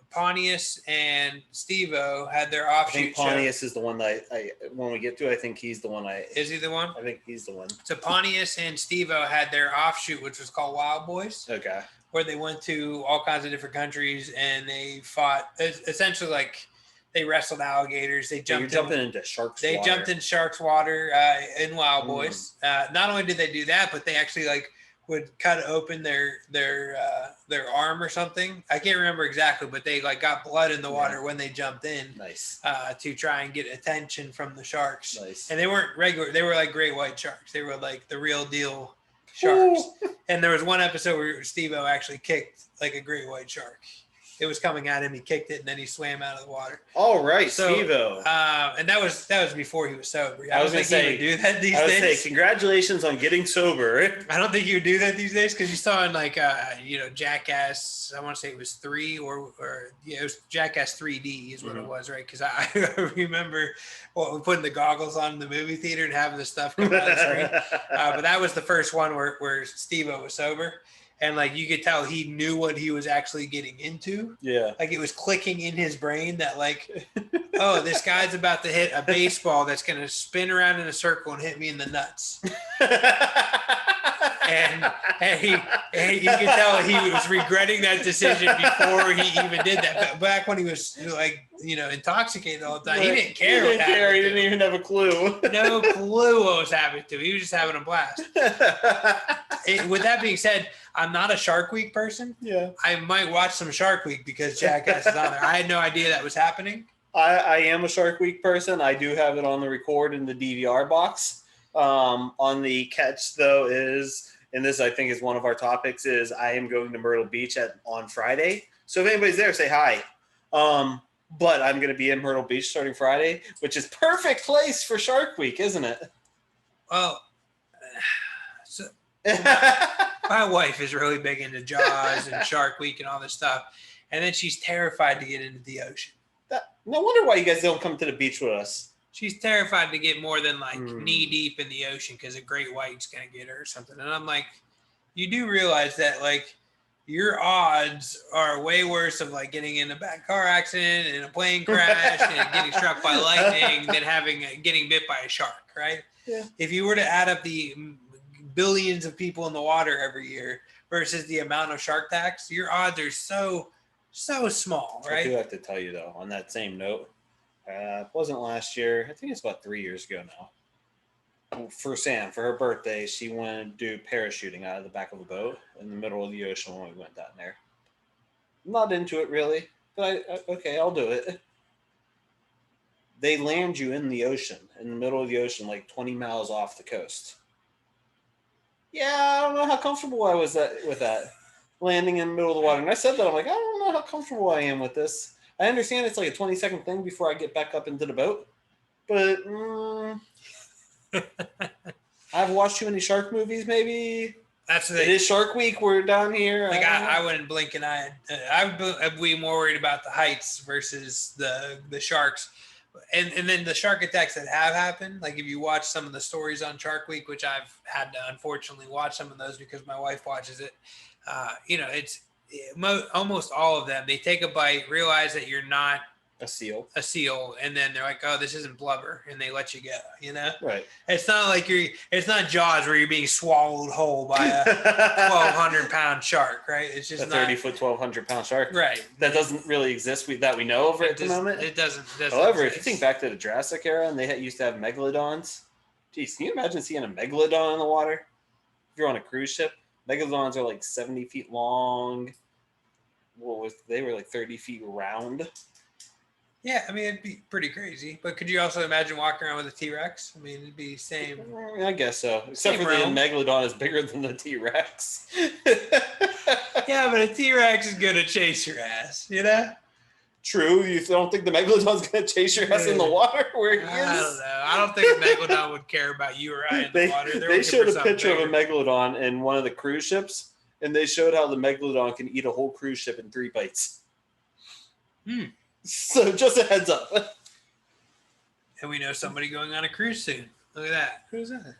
[SPEAKER 1] Pontius and Steve-O had their offshoot.
[SPEAKER 2] I think Pontius is the one that I when we get to, I think he's the one
[SPEAKER 1] Is he the one?
[SPEAKER 2] I think he's the one.
[SPEAKER 1] So Pontius and Steve-O had their offshoot, which was called Wild Boys.
[SPEAKER 2] Okay.
[SPEAKER 1] Where they went to all kinds of different countries and they fought, essentially like they wrestled alligators. They jumped
[SPEAKER 2] into sharks' water.
[SPEAKER 1] They jumped in sharks' water in Wild Boys. Not only did they do that, but they actually like would cut open their arm or something. I can't remember exactly, but they like got blood in the water when they jumped in.
[SPEAKER 2] Nice.
[SPEAKER 1] To try and get attention from the sharks.
[SPEAKER 2] Nice.
[SPEAKER 1] And they weren't regular. They were like great white sharks. They were like the real deal sharks. Ooh. And there was one episode where Steve-O actually kicked like a great white shark. It was coming at him. He kicked it, and then he swam out of the water.
[SPEAKER 2] All right, so, Steve-O.
[SPEAKER 1] And that was before he was sober.
[SPEAKER 2] I was going to say,
[SPEAKER 1] he would do that these days.
[SPEAKER 2] I was say, congratulations on getting sober.
[SPEAKER 1] I don't think he would do that these days because you saw in like Jackass. I want to say it was 3 or it was Jackass 3D is what it was, right? Because I remember putting the goggles on in the movie theater and having the stuff come out of the screen. But that was the first one where Steve-O was sober. And like you could tell he knew what he was actually getting into.
[SPEAKER 2] Yeah.
[SPEAKER 1] Like it was clicking in his brain that like, oh, this guy's about to hit a baseball that's going to spin around in a circle and hit me in the nuts. and you could tell he was regretting that decision before he even did that. But back when he was like, intoxicated all the time, he didn't care.
[SPEAKER 2] He didn't even have a clue.
[SPEAKER 1] No clue what was happening to him. He was just having a blast. With that being said, I'm not a Shark Week person.
[SPEAKER 2] Yeah.
[SPEAKER 1] I might watch some Shark Week because Jackass is on there. I had no idea that was happening.
[SPEAKER 2] I am a Shark Week person. I do have it on the record in the DVR box. On the catch, though, and this I think is one of our topics, is I am going to Myrtle Beach on Friday. So if anybody's there, say hi. But I'm going to be in Myrtle Beach starting Friday, which is perfect place for Shark Week, isn't it?
[SPEAKER 1] Well, my wife is really big into Jaws and Shark Week and all this stuff. And then she's terrified to get into the ocean.
[SPEAKER 2] No wonder why you guys don't come to the beach with us.
[SPEAKER 1] She's terrified to get more than like knee deep in the ocean because a great white's going to get her or something. And I'm like, you do realize that like your odds are way worse of like getting in a bad car accident and a plane crash and getting struck by lightning than getting bit by a shark, right?
[SPEAKER 2] Yeah.
[SPEAKER 1] If you were to add up the billions of people in the water every year versus the amount of shark attacks, your odds are so small, right?
[SPEAKER 2] I do have to tell you though, on that same note, it wasn't last year. I think it's about 3 years ago now. For Sam, for her birthday, she wanted to do parachuting out of the back of a boat in the middle of the ocean when we went down there. I'm not into it really, but okay, I'll do it. They land you in the ocean, in the middle of the ocean, like 20 miles off the coast. Yeah, I don't know how comfortable I was with that, landing in the middle of the water. And I said that, I'm like, I don't know how comfortable I am with this. I understand it's like a 20-second thing before I get back up into the boat, but I've watched too many shark movies, maybe.
[SPEAKER 1] That's the thing.
[SPEAKER 2] It is Shark Week. We're down here.
[SPEAKER 1] Like I wouldn't blink an eye. I'd be more worried about the heights versus the sharks. And then the shark attacks that have happened, like if you watch some of the stories on Shark Week, which I've had to unfortunately watch some of those because my wife watches it, it's almost all of them. They take a bite, realize that you're not
[SPEAKER 2] a seal,
[SPEAKER 1] and then they're like, oh, this isn't blubber, and they let you go,
[SPEAKER 2] Right.
[SPEAKER 1] It's not like it's not Jaws where you're being swallowed whole by a 1,200-pound shark, right? It's just
[SPEAKER 2] a 30-foot, 1,200-pound shark.
[SPEAKER 1] Right.
[SPEAKER 2] That doesn't really exist that we know of at the moment.
[SPEAKER 1] It doesn't
[SPEAKER 2] However,
[SPEAKER 1] exist.
[SPEAKER 2] if you think back to the Jurassic era and they used to have megalodons, geez, can you imagine seeing a megalodon in the water? If you're on a cruise ship, megalodons are like 70 feet long. They were like 30 feet round.
[SPEAKER 1] Yeah, I mean, it'd be pretty crazy. But could you also imagine walking around with a T-Rex? I mean, it'd be the same.
[SPEAKER 2] I guess so. Except for the megalodon is bigger than the T-Rex.
[SPEAKER 1] Yeah, but a T-Rex is going to chase your ass,
[SPEAKER 2] True. You don't think the megalodon's going to chase your ass in the water where he is?
[SPEAKER 1] I don't know. I don't think a megalodon would care about you or I in the water.
[SPEAKER 2] They showed a picture of a megalodon in one of the cruise ships, and they showed how the Megalodon can eat a whole cruise ship in 3 bites. So just a heads up.
[SPEAKER 1] And we know somebody going on a cruise soon. Look at that.
[SPEAKER 2] Who's that?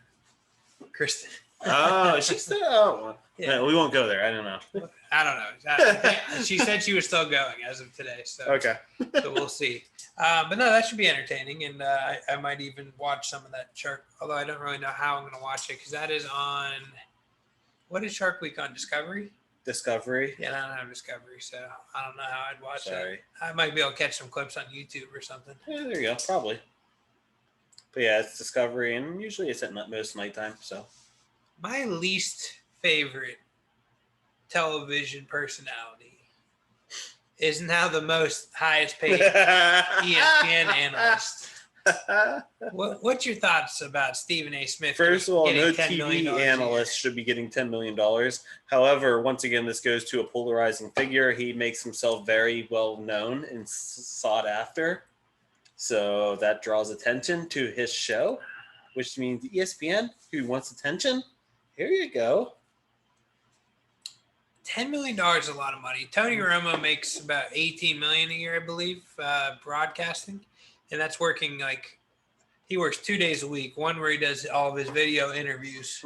[SPEAKER 1] Kristen.
[SPEAKER 2] Oh, she's still. Oh, yeah. No, we won't go there. I don't know.
[SPEAKER 1] I don't know. She said she was still going as of today. So
[SPEAKER 2] okay.
[SPEAKER 1] So we'll see. But no, that should be entertaining, and I might even watch some of that Shark. Although I don't really know how I'm going to watch it because that is on. What is Shark Week on Discovery?
[SPEAKER 2] Discovery.
[SPEAKER 1] Yeah, I don't have Discovery, so I don't know how I'd watch
[SPEAKER 2] Sorry.
[SPEAKER 1] it. I might be able to catch some clips on YouTube or something.
[SPEAKER 2] Yeah, there you go. Probably. But yeah, it's Discovery, and usually it's at most nighttime. So.
[SPEAKER 1] My least favorite television personality is now the most highest paid ESPN analyst. What's your thoughts about Stephen A. Smith?
[SPEAKER 2] First of all, no TV analyst should be getting $10 million. However, once again, this goes to a polarizing figure. He makes himself very well known and sought after. So that draws attention to his show, which means ESPN, who wants attention, here you go.
[SPEAKER 1] $10 million is a lot of money. Tony Romo makes about $18 million a year, I believe, broadcasting. And that's working he works 2 days a week. One where he does all of his video interviews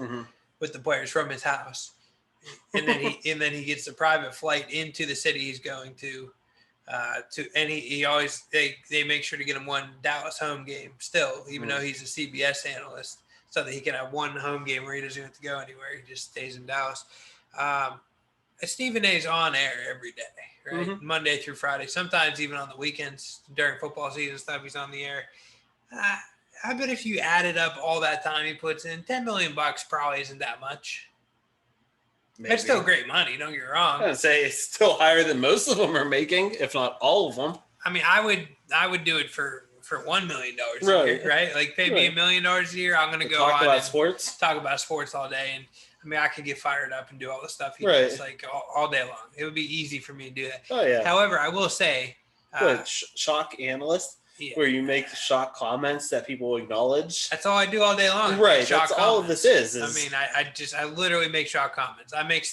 [SPEAKER 1] with the players from his house, and then he gets a private flight into the city he's going to and he always they make sure to get him one Dallas home game still, even though he's a CBS analyst, so that he can have one home game where he doesn't have to go anywhere. He just stays in Dallas. Stephen A's on air every day, right? Monday through Friday. Sometimes even on the weekends during football season stuff, he's on the air. I bet if you added up all that time he puts in, $10 million probably isn't that much. Maybe. It's still great money, don't get me wrong.
[SPEAKER 2] I would say it's still higher than most of them are making, if not all of them.
[SPEAKER 1] I mean, I would do it for $1 million a year, right? Like pay me $1 million a year. I'm going to go
[SPEAKER 2] talk about sports.
[SPEAKER 1] Talk about sports all day, and I mean, I could get fired up and do all the stuff he does all day long. It would be easy for me to do that.
[SPEAKER 2] Oh yeah.
[SPEAKER 1] However, I will say,
[SPEAKER 2] shock analyst. Yeah. Where you make shock comments that people acknowledge.
[SPEAKER 1] That's all I do all day long.
[SPEAKER 2] Right. That's all of this is.
[SPEAKER 1] I mean, I literally make shock comments. I make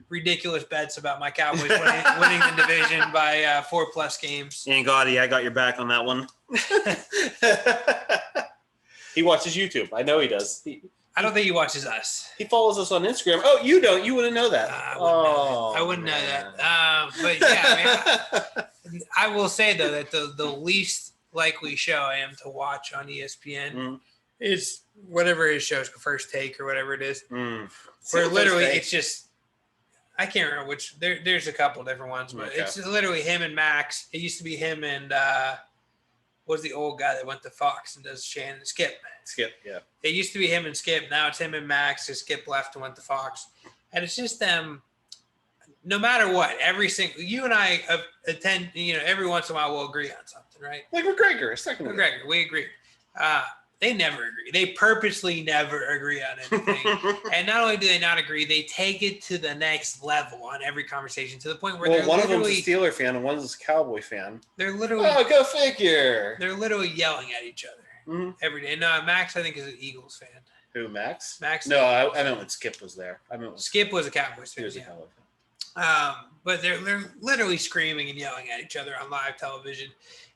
[SPEAKER 1] ridiculous bets about my Cowboys winning the division by 4+ games.
[SPEAKER 2] And Gotti, I got your back on that one. He watches YouTube. I know he does.
[SPEAKER 1] I don't think he watches us.
[SPEAKER 2] He follows us on Instagram. Oh, you don't. You wouldn't know that.
[SPEAKER 1] I wouldn't know that. But yeah, I mean, I will say though that the least likely show I am to watch on ESPN is whatever his show's First Take or whatever it is. Where literally it's just I can't remember which. There's a couple different ones, but it's literally him and Max. It used to be him and was the old guy that went to Fox and does Shannon Skip.
[SPEAKER 2] Skip, yeah.
[SPEAKER 1] It used to be him and Skip. Now it's him and Max. So Skip left and went to Fox, and it's just them. No matter what, you and I attend. Every once in a while we'll agree on something, right?
[SPEAKER 2] Like McGregor,
[SPEAKER 1] McGregor, we agree. They never agree. They purposely never agree on anything. And not only do they not agree, they take it to the next level on every conversation to the point where
[SPEAKER 2] one of them's a Steeler fan and one's a Cowboy fan.
[SPEAKER 1] They're literally
[SPEAKER 2] go figure.
[SPEAKER 1] They're literally yelling at each other every day. No, Max I think is an Eagles fan.
[SPEAKER 2] Who, Max?
[SPEAKER 1] Max.
[SPEAKER 2] No, I meant when Skip was there.
[SPEAKER 1] Skip was a Cowboys fan.
[SPEAKER 2] He was a Cowboy fan.
[SPEAKER 1] But they're literally screaming and yelling at each other on live television.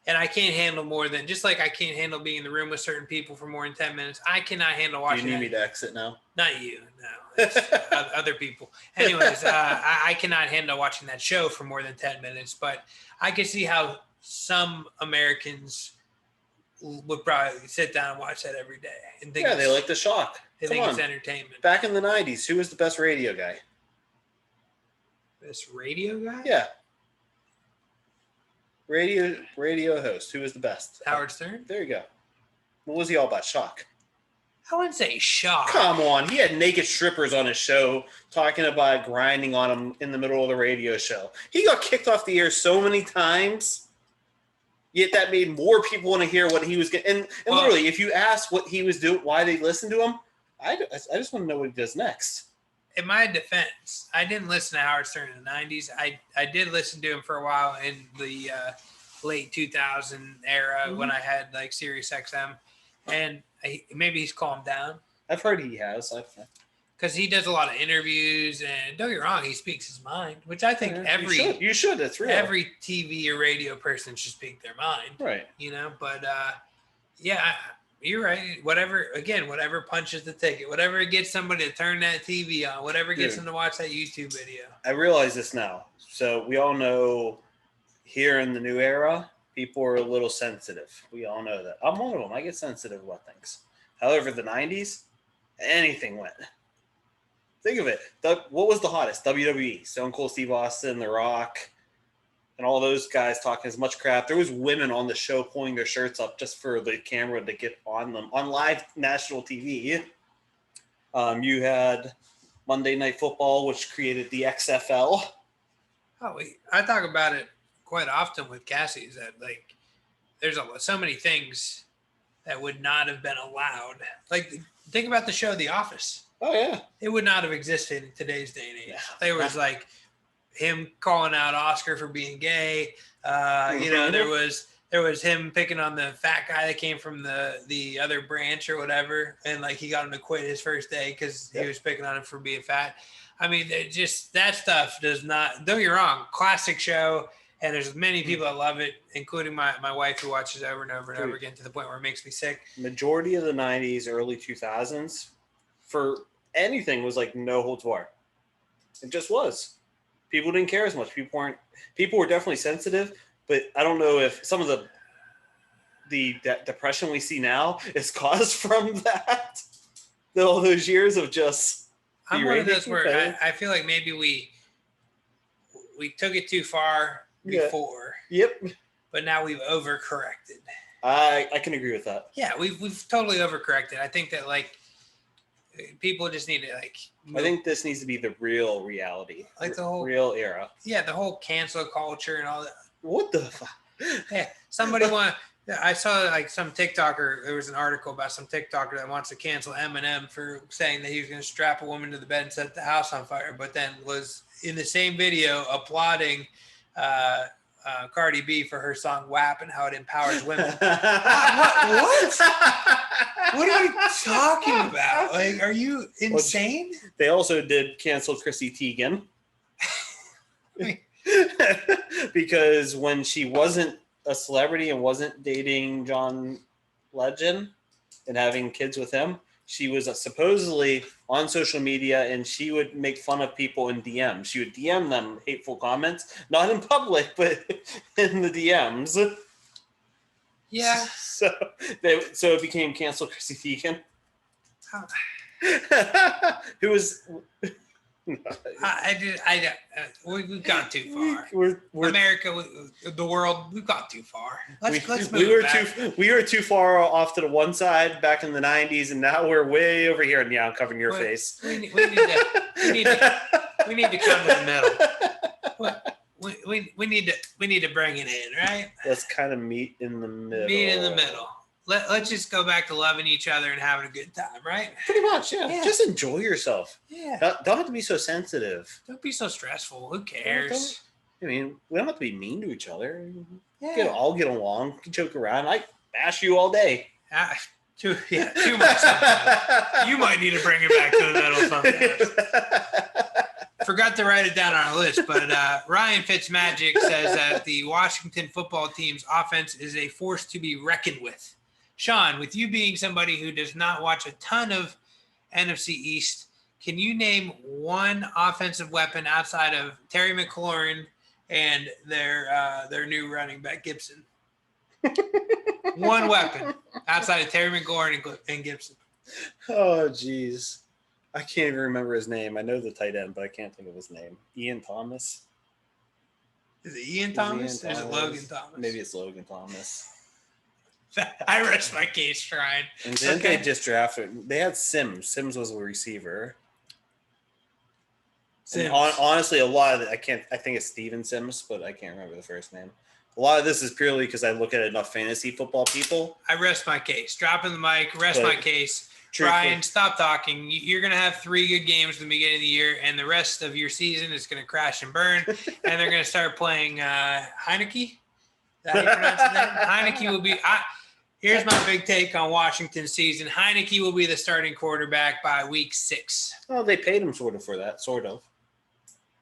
[SPEAKER 1] And I can't handle more than, just like I can't handle being in the room with certain people for more than 10 minutes. I cannot handle watching.
[SPEAKER 2] Do you need me to exit now?
[SPEAKER 1] Not you, no. It's other people. Anyways, I cannot handle watching that show for more than 10 minutes. But I can see how some Americans would probably sit down and watch that every day. And think
[SPEAKER 2] they like the shock.
[SPEAKER 1] They think it's entertainment.
[SPEAKER 2] Back in the 90s, who was the best radio guy?
[SPEAKER 1] Best radio guy?
[SPEAKER 2] Yeah. Radio host. Who was the best?
[SPEAKER 1] Howard Stern.
[SPEAKER 2] There you go. What was he all about? Shock.
[SPEAKER 1] I wouldn't say shock.
[SPEAKER 2] Come on. He had naked strippers on his show talking about grinding on him in the middle of the radio show. He got kicked off the air so many times, yet that made more people want to hear what he was getting. And literally, if you ask what he was doing, why they listened to him, I just want to know what he does next.
[SPEAKER 1] In my defense, I didn't listen to Howard Stern in the 90s. I did listen to him for a while in the late 2000 era when I had like Sirius XM, and maybe he's calmed down.
[SPEAKER 2] I've heard he has.
[SPEAKER 1] because he does a lot of interviews, and don't get me wrong, he speaks his mind, which I think
[SPEAKER 2] you should. It's real.
[SPEAKER 1] Every TV or radio person should speak their mind,
[SPEAKER 2] right?
[SPEAKER 1] But you're right. Whatever punches the ticket, whatever gets somebody to turn that TV on, whatever gets them to watch that YouTube video.
[SPEAKER 2] I realize this now. So we all know here in the new era, people are a little sensitive. We all know that. I'm one of them. I get sensitive about things. However, the 90s, anything went. Think of it. What was the hottest? WWE. Stone Cold Steve Austin, The Rock, and all those guys talking as much crap. There was women on the show pulling their shirts up just for the camera to get on them on live national TV. You had Monday Night Football, which created the XFL.
[SPEAKER 1] I talk about it quite often with Cassie. Is that there's so many things that would not have been allowed. Like, think about the show The Office.
[SPEAKER 2] Oh, yeah.
[SPEAKER 1] It would not have existed in today's day and age. Yeah. There was him calling out Oscar for being gay. There was him picking on the fat guy that came from the other branch or whatever. And he got him to quit his first day because he was picking on him for being fat. I mean, just that stuff does not, don't get me wrong, classic show. And there's many people that love it, including my wife who watches over and over and over again to the point where it makes me sick. Majority of the 90s, early 2000s, for anything was no holds barred. It just was. People didn't care as much. People were definitely sensitive, but I don't know if some of the depression we see now is caused from that. All those years of just. I'm one of those where I feel like maybe we took it too far before. Yep. But now we've overcorrected. I can agree with that. Yeah, we've totally overcorrected. I think that people just need to move. I think this needs to be the real reality. The whole real era. Yeah, the whole cancel culture and all that. What the fuck? Yeah, I saw some TikToker. There was an article about some TikToker that wants to cancel Eminem for saying that he was going to strap a woman to the bed and set the house on fire, but then was in the same video applauding Cardi B for her song WAP and how it empowers women. What? What are you talking about? Are you insane? Well, they also did cancel Chrissy Teigen. Because when she wasn't a celebrity and wasn't dating John Legend and having kids with him, she was supposedly on social media and she would make fun of people in DMs. She would DM them hateful comments, not in public, but in the DMs. Yeah. So it became cancel Chrissy Teigen. Who was... we've gone too far. We're America, the world, we've gone too far. Let's move. We were too far off to the one side back in the 90s, and now we're way over here. And yeah, I'm covering your face. We need to come to the middle. We need to bring it in, right? Let's kind of meet in the middle. Let's just go back to loving each other and having a good time, right? Pretty much, yeah. Just enjoy yourself. Yeah. Don't have to be so sensitive. Don't be so stressful. Who cares? We don't have to be mean to each other. Yeah. All get along, joke around. I bash you all day. Too much sometimes. You might need to bring it back to the middle sometimes. Forgot to write it down on our list, but Ryan Fitzmagic says that the Washington football team's offense is a force to be reckoned with. Sean, with you being somebody who does not watch a ton of NFC East, can you name one offensive weapon outside of Terry McLaurin and their new running back Gibson? One weapon outside of Terry McLaurin and Gibson. Oh, geez. I can't even remember his name. I know the tight end, but I can't think of his name. Ian Thomas? Is it Ian Thomas? Or is it Logan Thomas? Maybe it's Logan Thomas. I rest my case, Ryan. And then they just drafted. They had Sims. Sims was a receiver. Honestly, a lot of it, I think it's Steven Sims, but I can't remember the first name. A lot of this is purely because I look at enough fantasy football people. I rest my case. Dropping the mic. Rest my case. Ryan, stop talking. You're going to have 3 good games at the beginning of the year, and the rest of your season is going to crash and burn, and they're going to start playing Heineke. Is that how you pronounce his name? Heineke will be. Here's my big take on Washington's season. Heineke will be the starting quarterback by week 6.
[SPEAKER 2] Oh, they paid him sort of for that, sort of.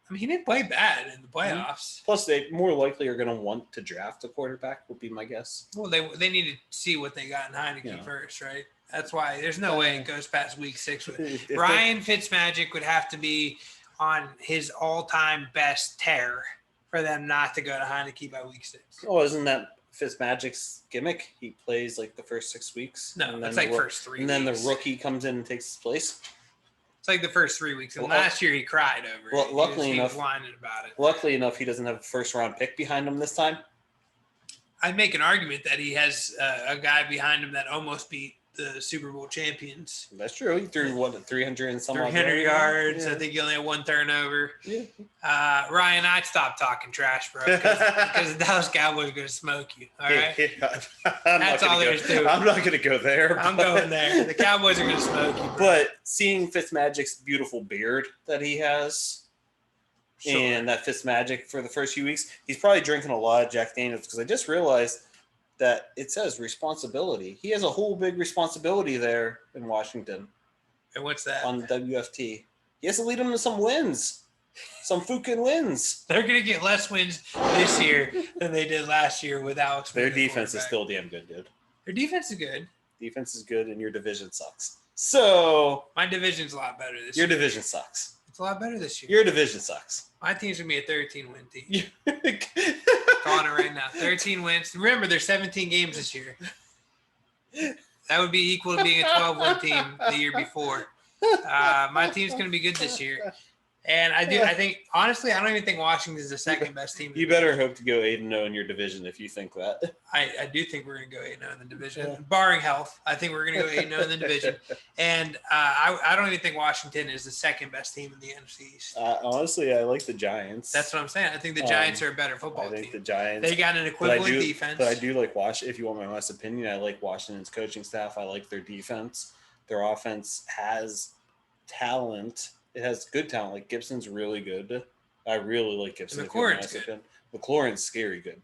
[SPEAKER 1] I mean, he didn't play bad in the playoffs.
[SPEAKER 2] Plus, they more likely are going to want to draft a quarterback, would be my guess.
[SPEAKER 1] Well, they need to see what they got in Heineke first, right? That's why there's no way it goes past week 6. Ryan Fitzmagic would have to be on his all-time best tear for them not to go to Heineke by week 6.
[SPEAKER 2] Oh, isn't that Fitzmagic's gimmick? He plays like the first 6 weeks.
[SPEAKER 1] No, it's like first 3 weeks.
[SPEAKER 2] And then the rookie comes in and takes his place.
[SPEAKER 1] It's like the first 3 weeks. And last year he cried over it. He was whining about it.
[SPEAKER 2] Luckily enough, he doesn't have a first-round pick behind him this time.
[SPEAKER 1] I'd make an argument that he has a guy behind him that almost beat the Super Bowl champions.
[SPEAKER 2] That's true. He threw 300 and some
[SPEAKER 1] 300 yards. Yeah. I think he only had 1 turnover.
[SPEAKER 2] Yeah.
[SPEAKER 1] Ryan, I'd stop talking trash, bro, because the Dallas Cowboys are going to smoke you. All right. That's all there is to it.
[SPEAKER 2] I'm not going to go there.
[SPEAKER 1] I'm going there. The Cowboys are going to smoke you, bro.
[SPEAKER 2] But seeing Fitzmagic's beautiful beard that he has. Sure. And that Fitzmagic for the first few weeks, he's probably drinking a lot of Jack Daniels because I just realized that it says responsibility. He has a whole big responsibility there in Washington.
[SPEAKER 1] And what's that?
[SPEAKER 2] On WFT. He has to lead them to some wins. Some fucking wins.
[SPEAKER 1] They're going to get less wins this year than they did last year with Alex.
[SPEAKER 2] Their defense is still damn good, dude.
[SPEAKER 1] Their defense is good.
[SPEAKER 2] Defense is good, and your division sucks. So
[SPEAKER 1] my division's a lot better this
[SPEAKER 2] year.
[SPEAKER 1] year.
[SPEAKER 2] Your division sucks.
[SPEAKER 1] It's a lot better this year.
[SPEAKER 2] Your division sucks.
[SPEAKER 1] My team's going to be a 13-win team. Calling it right now. 13 wins. Remember, there's 17 games this year. That would be equal to being a 12-win team the year before. My team's going to be good this year. And I think, honestly, I don't even think Washington's the second best team.
[SPEAKER 2] You better hope to go 8-0 in your division if you think that.
[SPEAKER 1] I do think we're going to go 8-0 in the division. Barring health, I think we're going to go 8-0 in the division. And I don't even think Washington is the second best team in the NFC East.
[SPEAKER 2] Honestly, I like the Giants.
[SPEAKER 1] That's what I'm saying. I think the Giants are a better football team.
[SPEAKER 2] I think the Giants.
[SPEAKER 1] They got an equivalent defense.
[SPEAKER 2] But I do like Washington. If you want my honest opinion, I like Washington's coaching staff. I like their defense. Their offense has talent. It has good talent. Like Gibson's really good. I really like Gibson.
[SPEAKER 1] McLaurin's good.
[SPEAKER 2] McLaurin's scary good.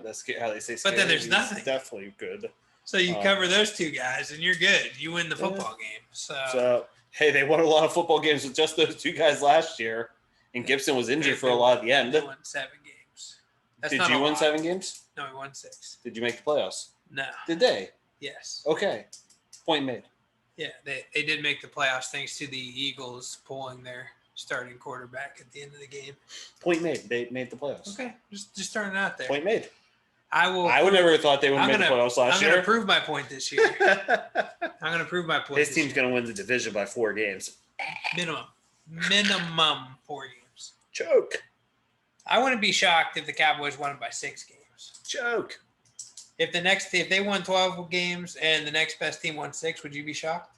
[SPEAKER 2] That's how they say scary.
[SPEAKER 1] But then there's nothing.
[SPEAKER 2] He's definitely good.
[SPEAKER 1] So you cover those two guys and you're good. You win the football game.
[SPEAKER 2] So hey, they won a lot of football games with just those two guys last year, and Gibson was injured for a lot at the end.
[SPEAKER 1] They won 7 games.
[SPEAKER 2] Did you win 7 games?
[SPEAKER 1] No, we won 6.
[SPEAKER 2] Did you make the playoffs?
[SPEAKER 1] No.
[SPEAKER 2] Did they?
[SPEAKER 1] Yes.
[SPEAKER 2] Okay. Point made.
[SPEAKER 1] Yeah, they did make the playoffs thanks to the Eagles pulling their starting quarterback at the end of the game.
[SPEAKER 2] Point made. They made the playoffs.
[SPEAKER 1] Okay, just throwing it out there.
[SPEAKER 2] Point made.
[SPEAKER 1] I
[SPEAKER 2] would never have thought they would have made the playoffs last year.
[SPEAKER 1] I'm going to prove my point this year. I'm going to prove my point.
[SPEAKER 2] His team's going to win the division by 4 games.
[SPEAKER 1] Minimum 4 games.
[SPEAKER 2] Joke.
[SPEAKER 1] I wouldn't be shocked if the Cowboys won it by 6 games.
[SPEAKER 2] Joke.
[SPEAKER 1] If they won 12 games and the next best team won 6, would you be shocked?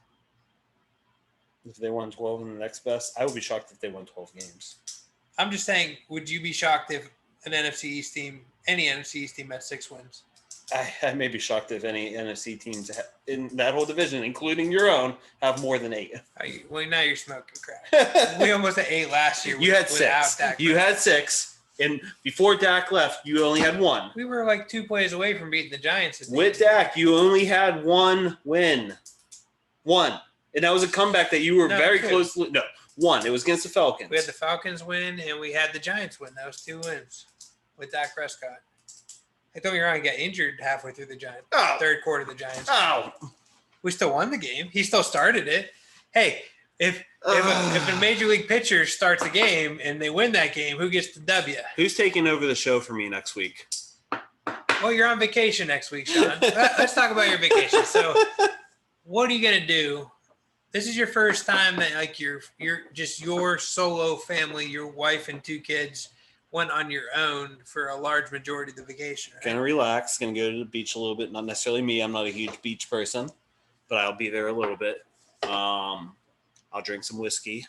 [SPEAKER 2] If they won 12 and the next best, I would be shocked if they won 12 games.
[SPEAKER 1] I'm just saying, would you be shocked if any NFC East team had 6 wins?
[SPEAKER 2] I may be shocked if any NFC teams in that whole division, including your own, have more than 8.
[SPEAKER 1] Well, now you're smoking crack. We almost had 8 last year.
[SPEAKER 2] You had 6. You had 6. And before Dak left, you only had 1.
[SPEAKER 1] We were like 2 plays away from beating the Giants.
[SPEAKER 2] With Dak, you only had 1 win. 1. And that was a comeback that you were very close to. No, 1. It was against the Falcons.
[SPEAKER 1] We had the Falcons win, and we had the Giants win. That was 2 wins with Dak Prescott. I don't get me wrong, he got injured halfway through the Giants.
[SPEAKER 2] Oh.
[SPEAKER 1] Third quarter of the Giants.
[SPEAKER 2] Oh.
[SPEAKER 1] We still won the game. He still started it. Hey, if a major league pitcher starts a game and they win that game, who gets the W?
[SPEAKER 2] Who's taking over the show for me next week?
[SPEAKER 1] Well, you're on vacation next week, Sean. Let's talk about your vacation. So, what are you gonna do? This is your first time that like you're just your solo family, your wife and 2 kids went on your own for a large majority of the vacation. Right?
[SPEAKER 2] Gonna relax. Gonna go to the beach a little bit. Not necessarily me. I'm not a huge beach person, but I'll be there a little bit. I'll drink some whiskey.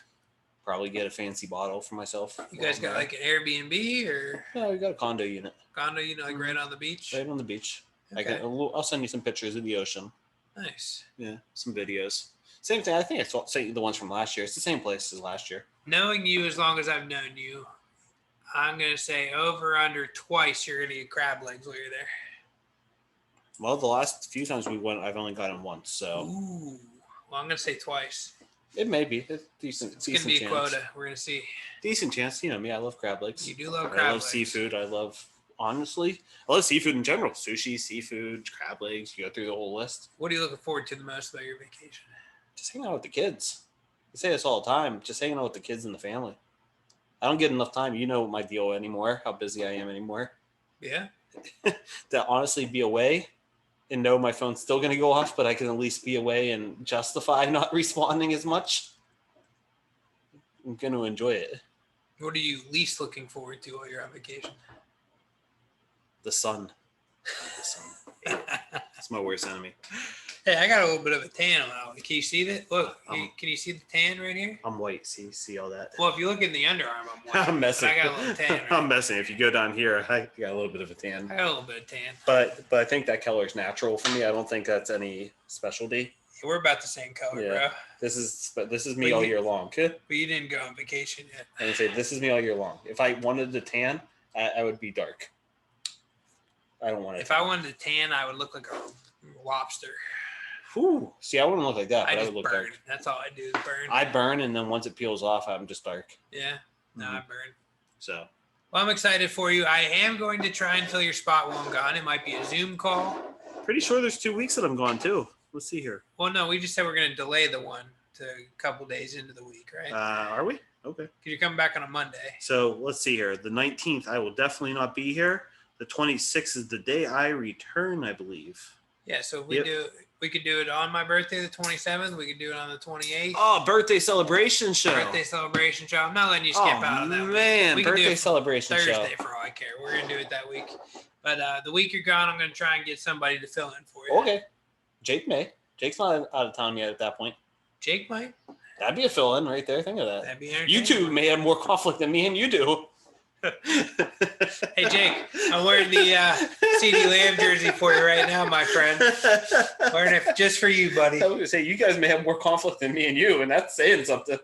[SPEAKER 2] Probably get a fancy bottle for myself.
[SPEAKER 1] You guys got like an Airbnb or?
[SPEAKER 2] Yeah, we got a condo unit.
[SPEAKER 1] Condo unit, like right on the beach?
[SPEAKER 2] Right on the beach.
[SPEAKER 1] Okay.
[SPEAKER 2] I'll send you some pictures of the ocean.
[SPEAKER 1] Nice.
[SPEAKER 2] Yeah, some videos. Same thing. I think I sent you the ones from last year. It's the same place as last year.
[SPEAKER 1] Knowing you as long as I've known you, I'm going to say over under twice you're going to get crab legs while you're there.
[SPEAKER 2] Well, the last few times we went, I've only gotten once, so.
[SPEAKER 1] Ooh. Well, I'm gonna say twice.
[SPEAKER 2] It may be. It's decent.
[SPEAKER 1] It's gonna be
[SPEAKER 2] chance.
[SPEAKER 1] a quota. We're gonna see.
[SPEAKER 2] Decent chance. You know me. I love crab legs.
[SPEAKER 1] You do love crab legs.
[SPEAKER 2] I love seafood. Honestly, I love seafood in general. Sushi, seafood, crab legs. You go through the whole list.
[SPEAKER 1] What are you looking forward to the most about your vacation?
[SPEAKER 2] Just hanging out with the kids. I say this all the time. Just hanging out with the kids and the family. I don't get enough time. You know my deal anymore. How busy I am anymore.
[SPEAKER 1] Yeah.
[SPEAKER 2] To honestly be away and know my phone's still going to go off, but I can at least be away and justify not responding as much. I'm going to enjoy it.
[SPEAKER 1] What are you least looking forward to while you're on vacation?
[SPEAKER 2] The sun. The sun. It's my worst enemy.
[SPEAKER 1] Hey, I got a little bit of a tan on that one. Can you see that? Look, can you see the tan right here?
[SPEAKER 2] I'm white. See all that?
[SPEAKER 1] Well, if you look in the underarm, I'm white.
[SPEAKER 2] I'm messing.
[SPEAKER 1] I got a little tan. Right
[SPEAKER 2] I'm messing. If you go down here, I got a little bit of a tan.
[SPEAKER 1] I got a little bit of tan.
[SPEAKER 2] But I think that color is natural for me. I don't think that's any specialty.
[SPEAKER 1] Yeah, we're about the same color, bro.
[SPEAKER 2] This is me all year long. Okay?
[SPEAKER 1] But you didn't go on vacation yet.
[SPEAKER 2] I would say this is me all year long. If I wanted to tan, I would be dark. I don't want it.
[SPEAKER 1] If I wanted to tan, I would look like a lobster.
[SPEAKER 2] Whew. See, I wouldn't look like that.
[SPEAKER 1] I
[SPEAKER 2] But I
[SPEAKER 1] just
[SPEAKER 2] would look
[SPEAKER 1] burn.
[SPEAKER 2] dark.
[SPEAKER 1] That's all I do is burn.
[SPEAKER 2] I burn, and then once it peels off, I'm just dark.
[SPEAKER 1] Yeah. No, I burn.
[SPEAKER 2] So.
[SPEAKER 1] Well, I'm excited for you. I am going to try and fill your spot while I'm gone. It might be a Zoom call.
[SPEAKER 2] Pretty sure there's 2 weeks that I'm gone too. Let's see here.
[SPEAKER 1] Well, no, we just said we're going to delay the one to a couple days into the week, right?
[SPEAKER 2] Are we? Okay.
[SPEAKER 1] Because you're coming back on a Monday.
[SPEAKER 2] So let's see here. The 19th, I will definitely not be here. The 26th is the day I return, I believe.
[SPEAKER 1] Yeah, so if we could do it on my birthday, the 27th. We could do it on the 28th.
[SPEAKER 2] Oh, birthday celebration show.
[SPEAKER 1] Birthday celebration show. I'm not letting you skip out on that
[SPEAKER 2] man,
[SPEAKER 1] week.
[SPEAKER 2] Birthday celebration
[SPEAKER 1] Thursday
[SPEAKER 2] show.
[SPEAKER 1] Thursday for all I care. We're going to do it that week. But the week you're gone, I'm going to try and get somebody to fill in for you.
[SPEAKER 2] Okay. Jake may. Jake's not out of town yet at that point.
[SPEAKER 1] Jake might.
[SPEAKER 2] That'd be a fill-in right there. Think of that.
[SPEAKER 1] That'd be
[SPEAKER 2] you two may have more conflict than me and you do.
[SPEAKER 1] Hey, Jake, I'm wearing the CD Lamb jersey for you right now, my friend. Wearing it just for you, buddy.
[SPEAKER 2] I was going to say, you guys may have more conflict than me and you, and that's saying something.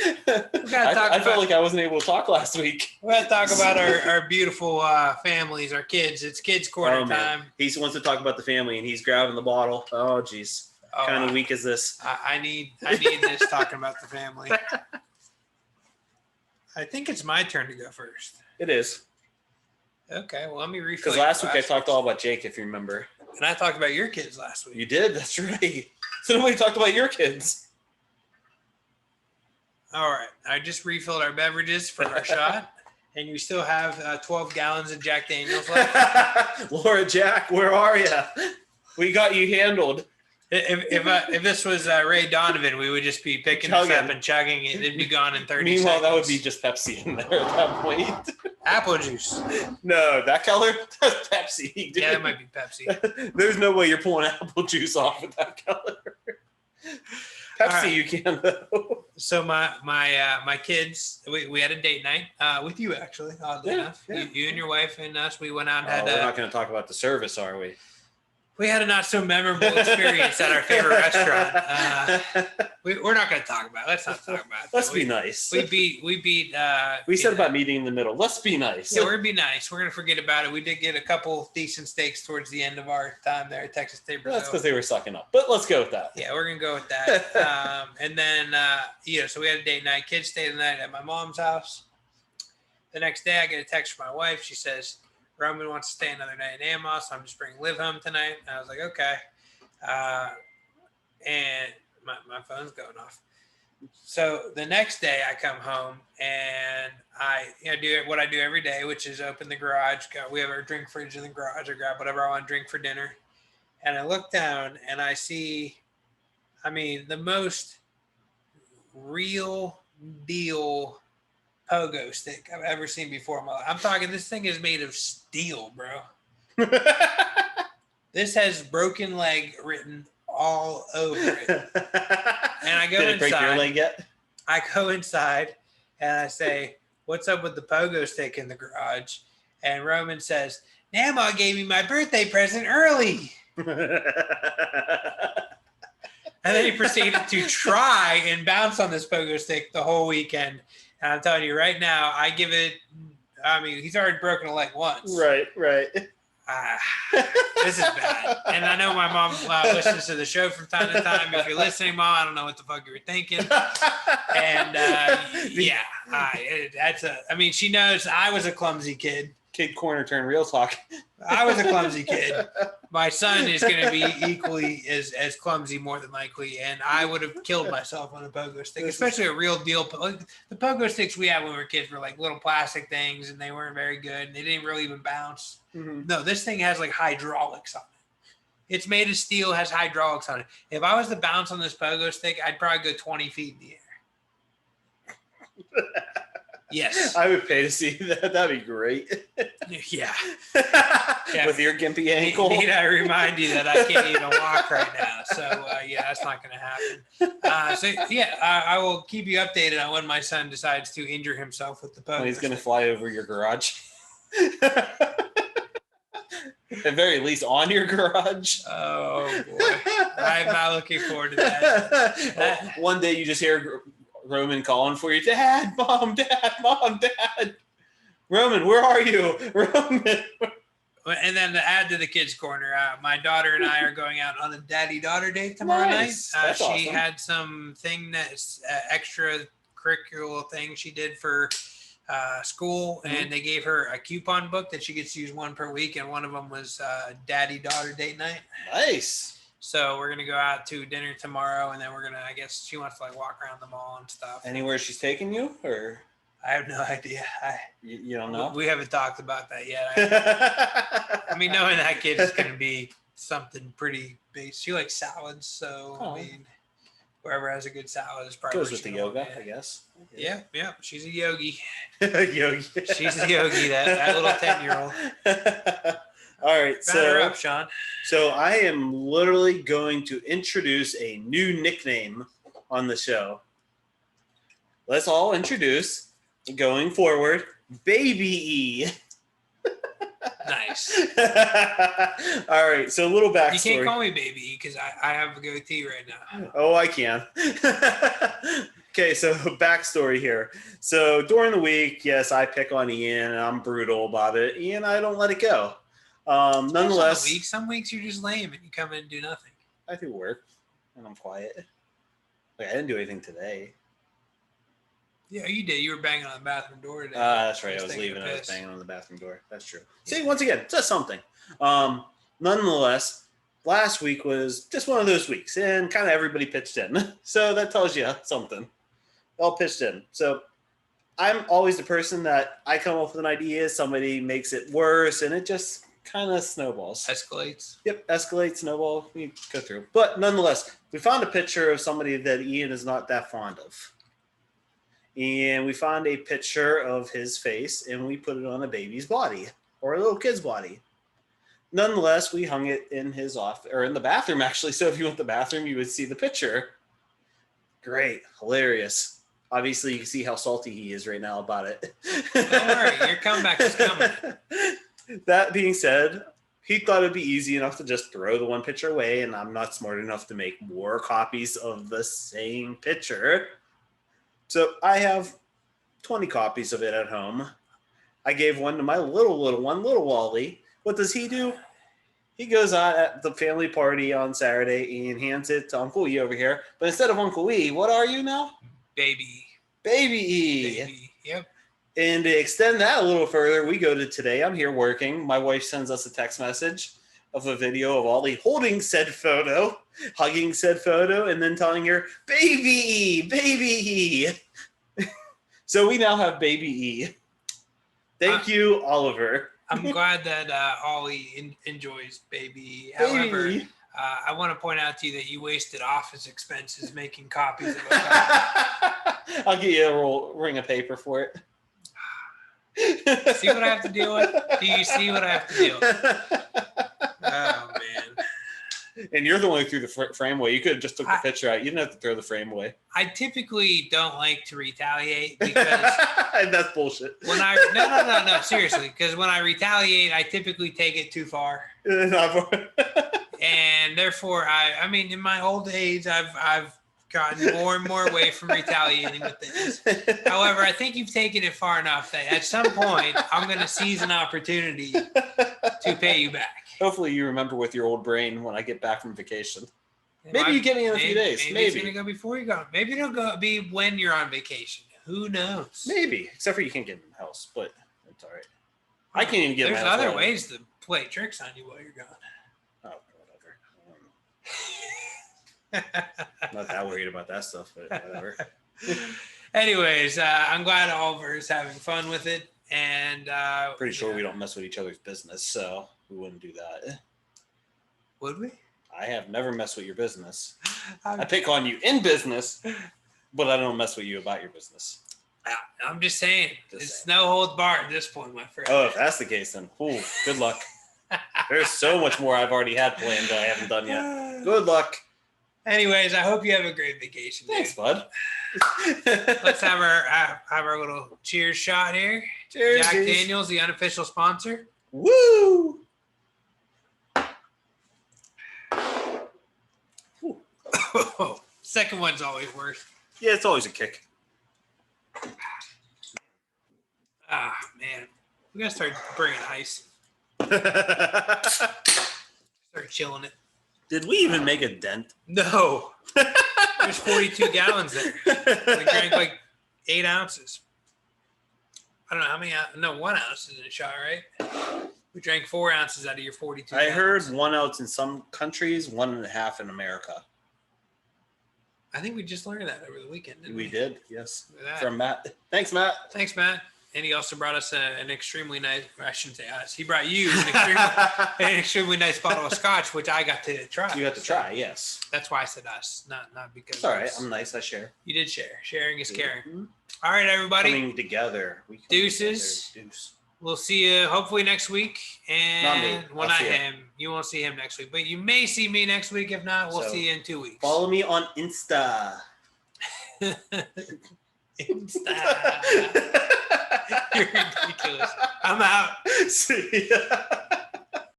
[SPEAKER 2] I felt like I wasn't able to talk last week.
[SPEAKER 1] We're going to talk about our beautiful families, our kids. It's kids' corner time.
[SPEAKER 2] He wants to talk about the family, and he's grabbing the bottle. Oh, jeez. What kind of week is this?
[SPEAKER 1] I need this talking about the family. I think it's my turn to go first.
[SPEAKER 2] It is.
[SPEAKER 1] Okay, well, let me refill.
[SPEAKER 2] Because last week I talked all about Jake, if you remember.
[SPEAKER 1] And I talked about your kids last week.
[SPEAKER 2] You did? That's right. So nobody talked about your kids.
[SPEAKER 1] All right. I just refilled our beverages for our shot. And you still have 12 gallons of Jack Daniels left.
[SPEAKER 2] Laura, Jack, where are you? We got you handled.
[SPEAKER 1] If this was Ray Donovan, we would just be picking this up and chugging it. It'd be gone in 30
[SPEAKER 2] Meanwhile,
[SPEAKER 1] seconds.
[SPEAKER 2] That would be just Pepsi in there at that point.
[SPEAKER 1] Apple juice.
[SPEAKER 2] No, that color? That's Pepsi. Dude.
[SPEAKER 1] Yeah, it might be Pepsi.
[SPEAKER 2] There's no way you're pulling apple juice off with that color. Pepsi, right. You can though.
[SPEAKER 1] So my kids, we had a date night with you actually. Oddly enough, you and your wife and us. We went out and had.
[SPEAKER 2] We're not going to talk about the service, are we?
[SPEAKER 1] We had a not so memorable experience at our favorite restaurant. We're not going to talk about it. Let's not talk about it.
[SPEAKER 2] Let's be nice.
[SPEAKER 1] We beat.
[SPEAKER 2] We said about meeting in the middle. Let's be nice.
[SPEAKER 1] Yeah, we're going to be nice. We're going to forget about it. We did get a couple decent steaks towards the end of our time there at Texas State Brazil.
[SPEAKER 2] That's because they were sucking up. But let's go with that.
[SPEAKER 1] Yeah, we're going to go with that. And then, so we had a date night. Kids stayed the night at my mom's house. The next day, I get a text from my wife. She says, Roman wants to stay another night in Amos, so I'm just bringing Liv home tonight. And I was like, okay. And my phone's going off. So the next day I come home and I do what I do every day, which is open the garage. We have our drink fridge in the garage. I grab whatever I want to drink for dinner. And I look down and I see, the most real deal pogo stick I've ever seen before in my life. I'm talking, this thing is made of steel, bro. This has broken leg written all over it. And I go inside.
[SPEAKER 2] Did it break your leg yet?
[SPEAKER 1] I go inside and I say, what's up with the pogo stick in the garage? And Roman says, Nana gave me my birthday present early. And then he proceeded to try and bounce on this pogo stick the whole weekend. And I'm telling you right now, I give it I mean, he's already broken a leg once.
[SPEAKER 2] Right.
[SPEAKER 1] This is bad. And I know my mom listens to the show from time to time. If you're listening, Mom, I don't know what the fuck you were thinking. And she knows I was a clumsy kid.
[SPEAKER 2] Kid corner turn real talk.
[SPEAKER 1] I was a clumsy kid. My son is going to be equally as clumsy, more than likely, and I would have killed myself on a pogo stick, especially a real deal. Like, the pogo sticks we had when we were kids were like little plastic things, and they weren't very good. And they didn't really even bounce. Mm-hmm. No, this thing has like hydraulics on it. It's made of steel, has hydraulics on it. If I was to bounce on this pogo stick, I'd probably go 20 feet in the air. Yes.
[SPEAKER 2] I would pay to see that. That'd be great.
[SPEAKER 1] Yeah.
[SPEAKER 2] With your gimpy ankle.
[SPEAKER 1] Need I remind you that I can't even walk right now. So, that's not going to happen. I will keep you updated on when my son decides to injure himself with the pogo.
[SPEAKER 2] He's going to fly over your garage. At the very least, on your garage.
[SPEAKER 1] Oh, boy. I'm not looking forward to that.
[SPEAKER 2] One day you just hear Roman calling for you, Dad, Mom, Dad. Roman, where are you? Roman.
[SPEAKER 1] And then to add to the kids' corner, my daughter and I are going out on a daddy-daughter date tomorrow night. She awesome. Had some thing that's extracurricular thing she did for school, and they gave her a coupon book that she gets to use one per week, and one of them was daddy-daughter date night.
[SPEAKER 2] Nice.
[SPEAKER 1] So we're going to go out to dinner tomorrow, and then we're going to, I guess she wants to like walk around the mall and stuff.
[SPEAKER 2] Anywhere she's taking you, or?
[SPEAKER 1] I have no idea.
[SPEAKER 2] You don't know?
[SPEAKER 1] We haven't talked about that yet. I mean, knowing that kid is going to be something pretty big. She likes salads, so I mean, whoever has a good salad is probably
[SPEAKER 2] goes with the yoga, I guess.
[SPEAKER 1] Yeah. She's a yogi.
[SPEAKER 2] Yogi.
[SPEAKER 1] She's a yogi. That little 10-year-old.
[SPEAKER 2] All right,
[SPEAKER 1] her up, Sean.
[SPEAKER 2] So I am literally going to introduce a new nickname on the show. Let's all introduce, going forward, Baby E.
[SPEAKER 1] Nice.
[SPEAKER 2] All right, so a little backstory.
[SPEAKER 1] You can't call me Baby E because I have a goatee right now.
[SPEAKER 2] Oh, I can. Okay, so backstory here. So during the week, yes, I pick on Ian, and I'm brutal about it. Ian, I don't let it go. Nonetheless,
[SPEAKER 1] some weeks you're just lame and you come in and do nothing.
[SPEAKER 2] I do work and I'm quiet. Like, I didn't do anything today.
[SPEAKER 1] Yeah, you did. You were banging on the bathroom door today.
[SPEAKER 2] That's right. I was leaving. I was banging on the bathroom door. That's true. Yeah. See, once again, it says something. Nonetheless, last week was just one of those weeks, and kind of everybody pitched in. So that tells you something. They all pitched in. So I'm always the person that I come up with an idea, somebody makes it worse, and it just kind of snowballs.
[SPEAKER 1] Escalates.
[SPEAKER 2] Yep, escalates, snowball. We go through. But nonetheless, we found a picture of somebody that Ian is not that fond of. And we found a picture of his face, and we put it on a baby's body, or a little kid's body. Nonetheless, we hung it in his office, or in the bathroom, actually. So if you went to the bathroom, you would see the picture. Great. Hilarious. Obviously, you can see how salty he is right now about it.
[SPEAKER 1] Don't worry. Your comeback is coming.
[SPEAKER 2] That being said, he thought it'd be easy enough to just throw the one picture away, and I'm not smart enough to make more copies of the same picture. So I have 20 copies of it at home. I gave one to my little one, little Wally. What does he do? He goes out at the family party on Saturday and hands it to Uncle E over here. But instead of Uncle E, what are you now?
[SPEAKER 1] Baby E.
[SPEAKER 2] Baby.
[SPEAKER 1] Yep.
[SPEAKER 2] And to extend that a little further, we go to today. I'm here working. My wife sends us a text message of a video of Ollie holding said photo, hugging said photo, and then telling her, Baby E. So we now have Baby E. Thank you, Oliver.
[SPEAKER 1] I'm glad that Ollie enjoys Baby E. However, I want to point out to you that you wasted office expenses making copies of a copy.
[SPEAKER 2] I'll get you a ring of paper for it.
[SPEAKER 1] See what I have to deal with? Do you see what I have to deal with? Oh, man.
[SPEAKER 2] And you're the one who threw the frame away. You could have just took the picture out. You didn't have to throw the frame away.
[SPEAKER 1] I typically don't like to retaliate because...
[SPEAKER 2] That's bullshit.
[SPEAKER 1] No, seriously. Because when I retaliate, I typically take it too far. And therefore, I mean, in my old age, I've gotten more and more away from retaliating with this. However, I think you've taken it far enough that at some point I'm going to seize an opportunity to pay you back.
[SPEAKER 2] Hopefully you remember with your old brain when I get back from vacation. Maybe you get me in a few days.
[SPEAKER 1] Maybe it's going to go before you go. Maybe it'll be when you're on vacation. Who knows?
[SPEAKER 2] Maybe. Except for you can't get in the house, but it's all right. I can't even get in the house.
[SPEAKER 1] There's other ways to play tricks on you while you're gone.
[SPEAKER 2] Oh, whatever. Not that worried about that stuff, but whatever.
[SPEAKER 1] Anyways, I'm glad Oliver is having fun with it. And
[SPEAKER 2] pretty sure we don't mess with each other's business, so we wouldn't do that.
[SPEAKER 1] Would we?
[SPEAKER 2] I have never messed with your business. I pick on you in business, but I don't mess with you about your business.
[SPEAKER 1] I'm just saying. It's no holds barred at this point, my friend.
[SPEAKER 2] Oh, if that's the case, then good luck. There's so much more I've already had planned that I haven't done yet. Good luck.
[SPEAKER 1] Anyways, I hope you have a great vacation.
[SPEAKER 2] Thanks, bud.
[SPEAKER 1] Let's have our little cheers shot here.
[SPEAKER 2] Cheers.
[SPEAKER 1] Jack Daniels, the unofficial sponsor.
[SPEAKER 2] Woo!
[SPEAKER 1] Second one's always worse.
[SPEAKER 2] Yeah, it's always a kick.
[SPEAKER 1] Ah, man. We gotta start bringing ice. Start chilling it.
[SPEAKER 2] Did we even make a dent?
[SPEAKER 1] No. There's 42 gallons there. We drank like 8 ounces. I don't know how many. No, 1 ounce is in a shot, right? We drank 4 ounces out of your 42
[SPEAKER 2] I
[SPEAKER 1] gallons.
[SPEAKER 2] heard 1 ounce in some countries, 1.5 in America.
[SPEAKER 1] I think we just learned that over the weekend, didn't we?
[SPEAKER 2] We did, yes.
[SPEAKER 1] Look at that.
[SPEAKER 2] From Matt. Thanks, Matt.
[SPEAKER 1] Thanks, Matt. And he also brought us an extremely nice, I shouldn't say us, he brought you an extremely nice bottle of scotch, which I got to try.
[SPEAKER 2] You got to try, yes.
[SPEAKER 1] That's why I said us, not because.
[SPEAKER 2] It's all right. I'm nice. I share.
[SPEAKER 1] You did share. Sharing is caring. Mm-hmm. All right, everybody.
[SPEAKER 2] Coming together.
[SPEAKER 1] Deuces.
[SPEAKER 2] Deuce.
[SPEAKER 1] We'll see you hopefully next week. And
[SPEAKER 2] not me.
[SPEAKER 1] Not him. You won't see him next week. But you may see me next week. If not, we'll see you in 2 weeks.
[SPEAKER 2] Follow me on Insta.
[SPEAKER 1] Insta. You're ridiculous. I'm out.
[SPEAKER 2] See ya.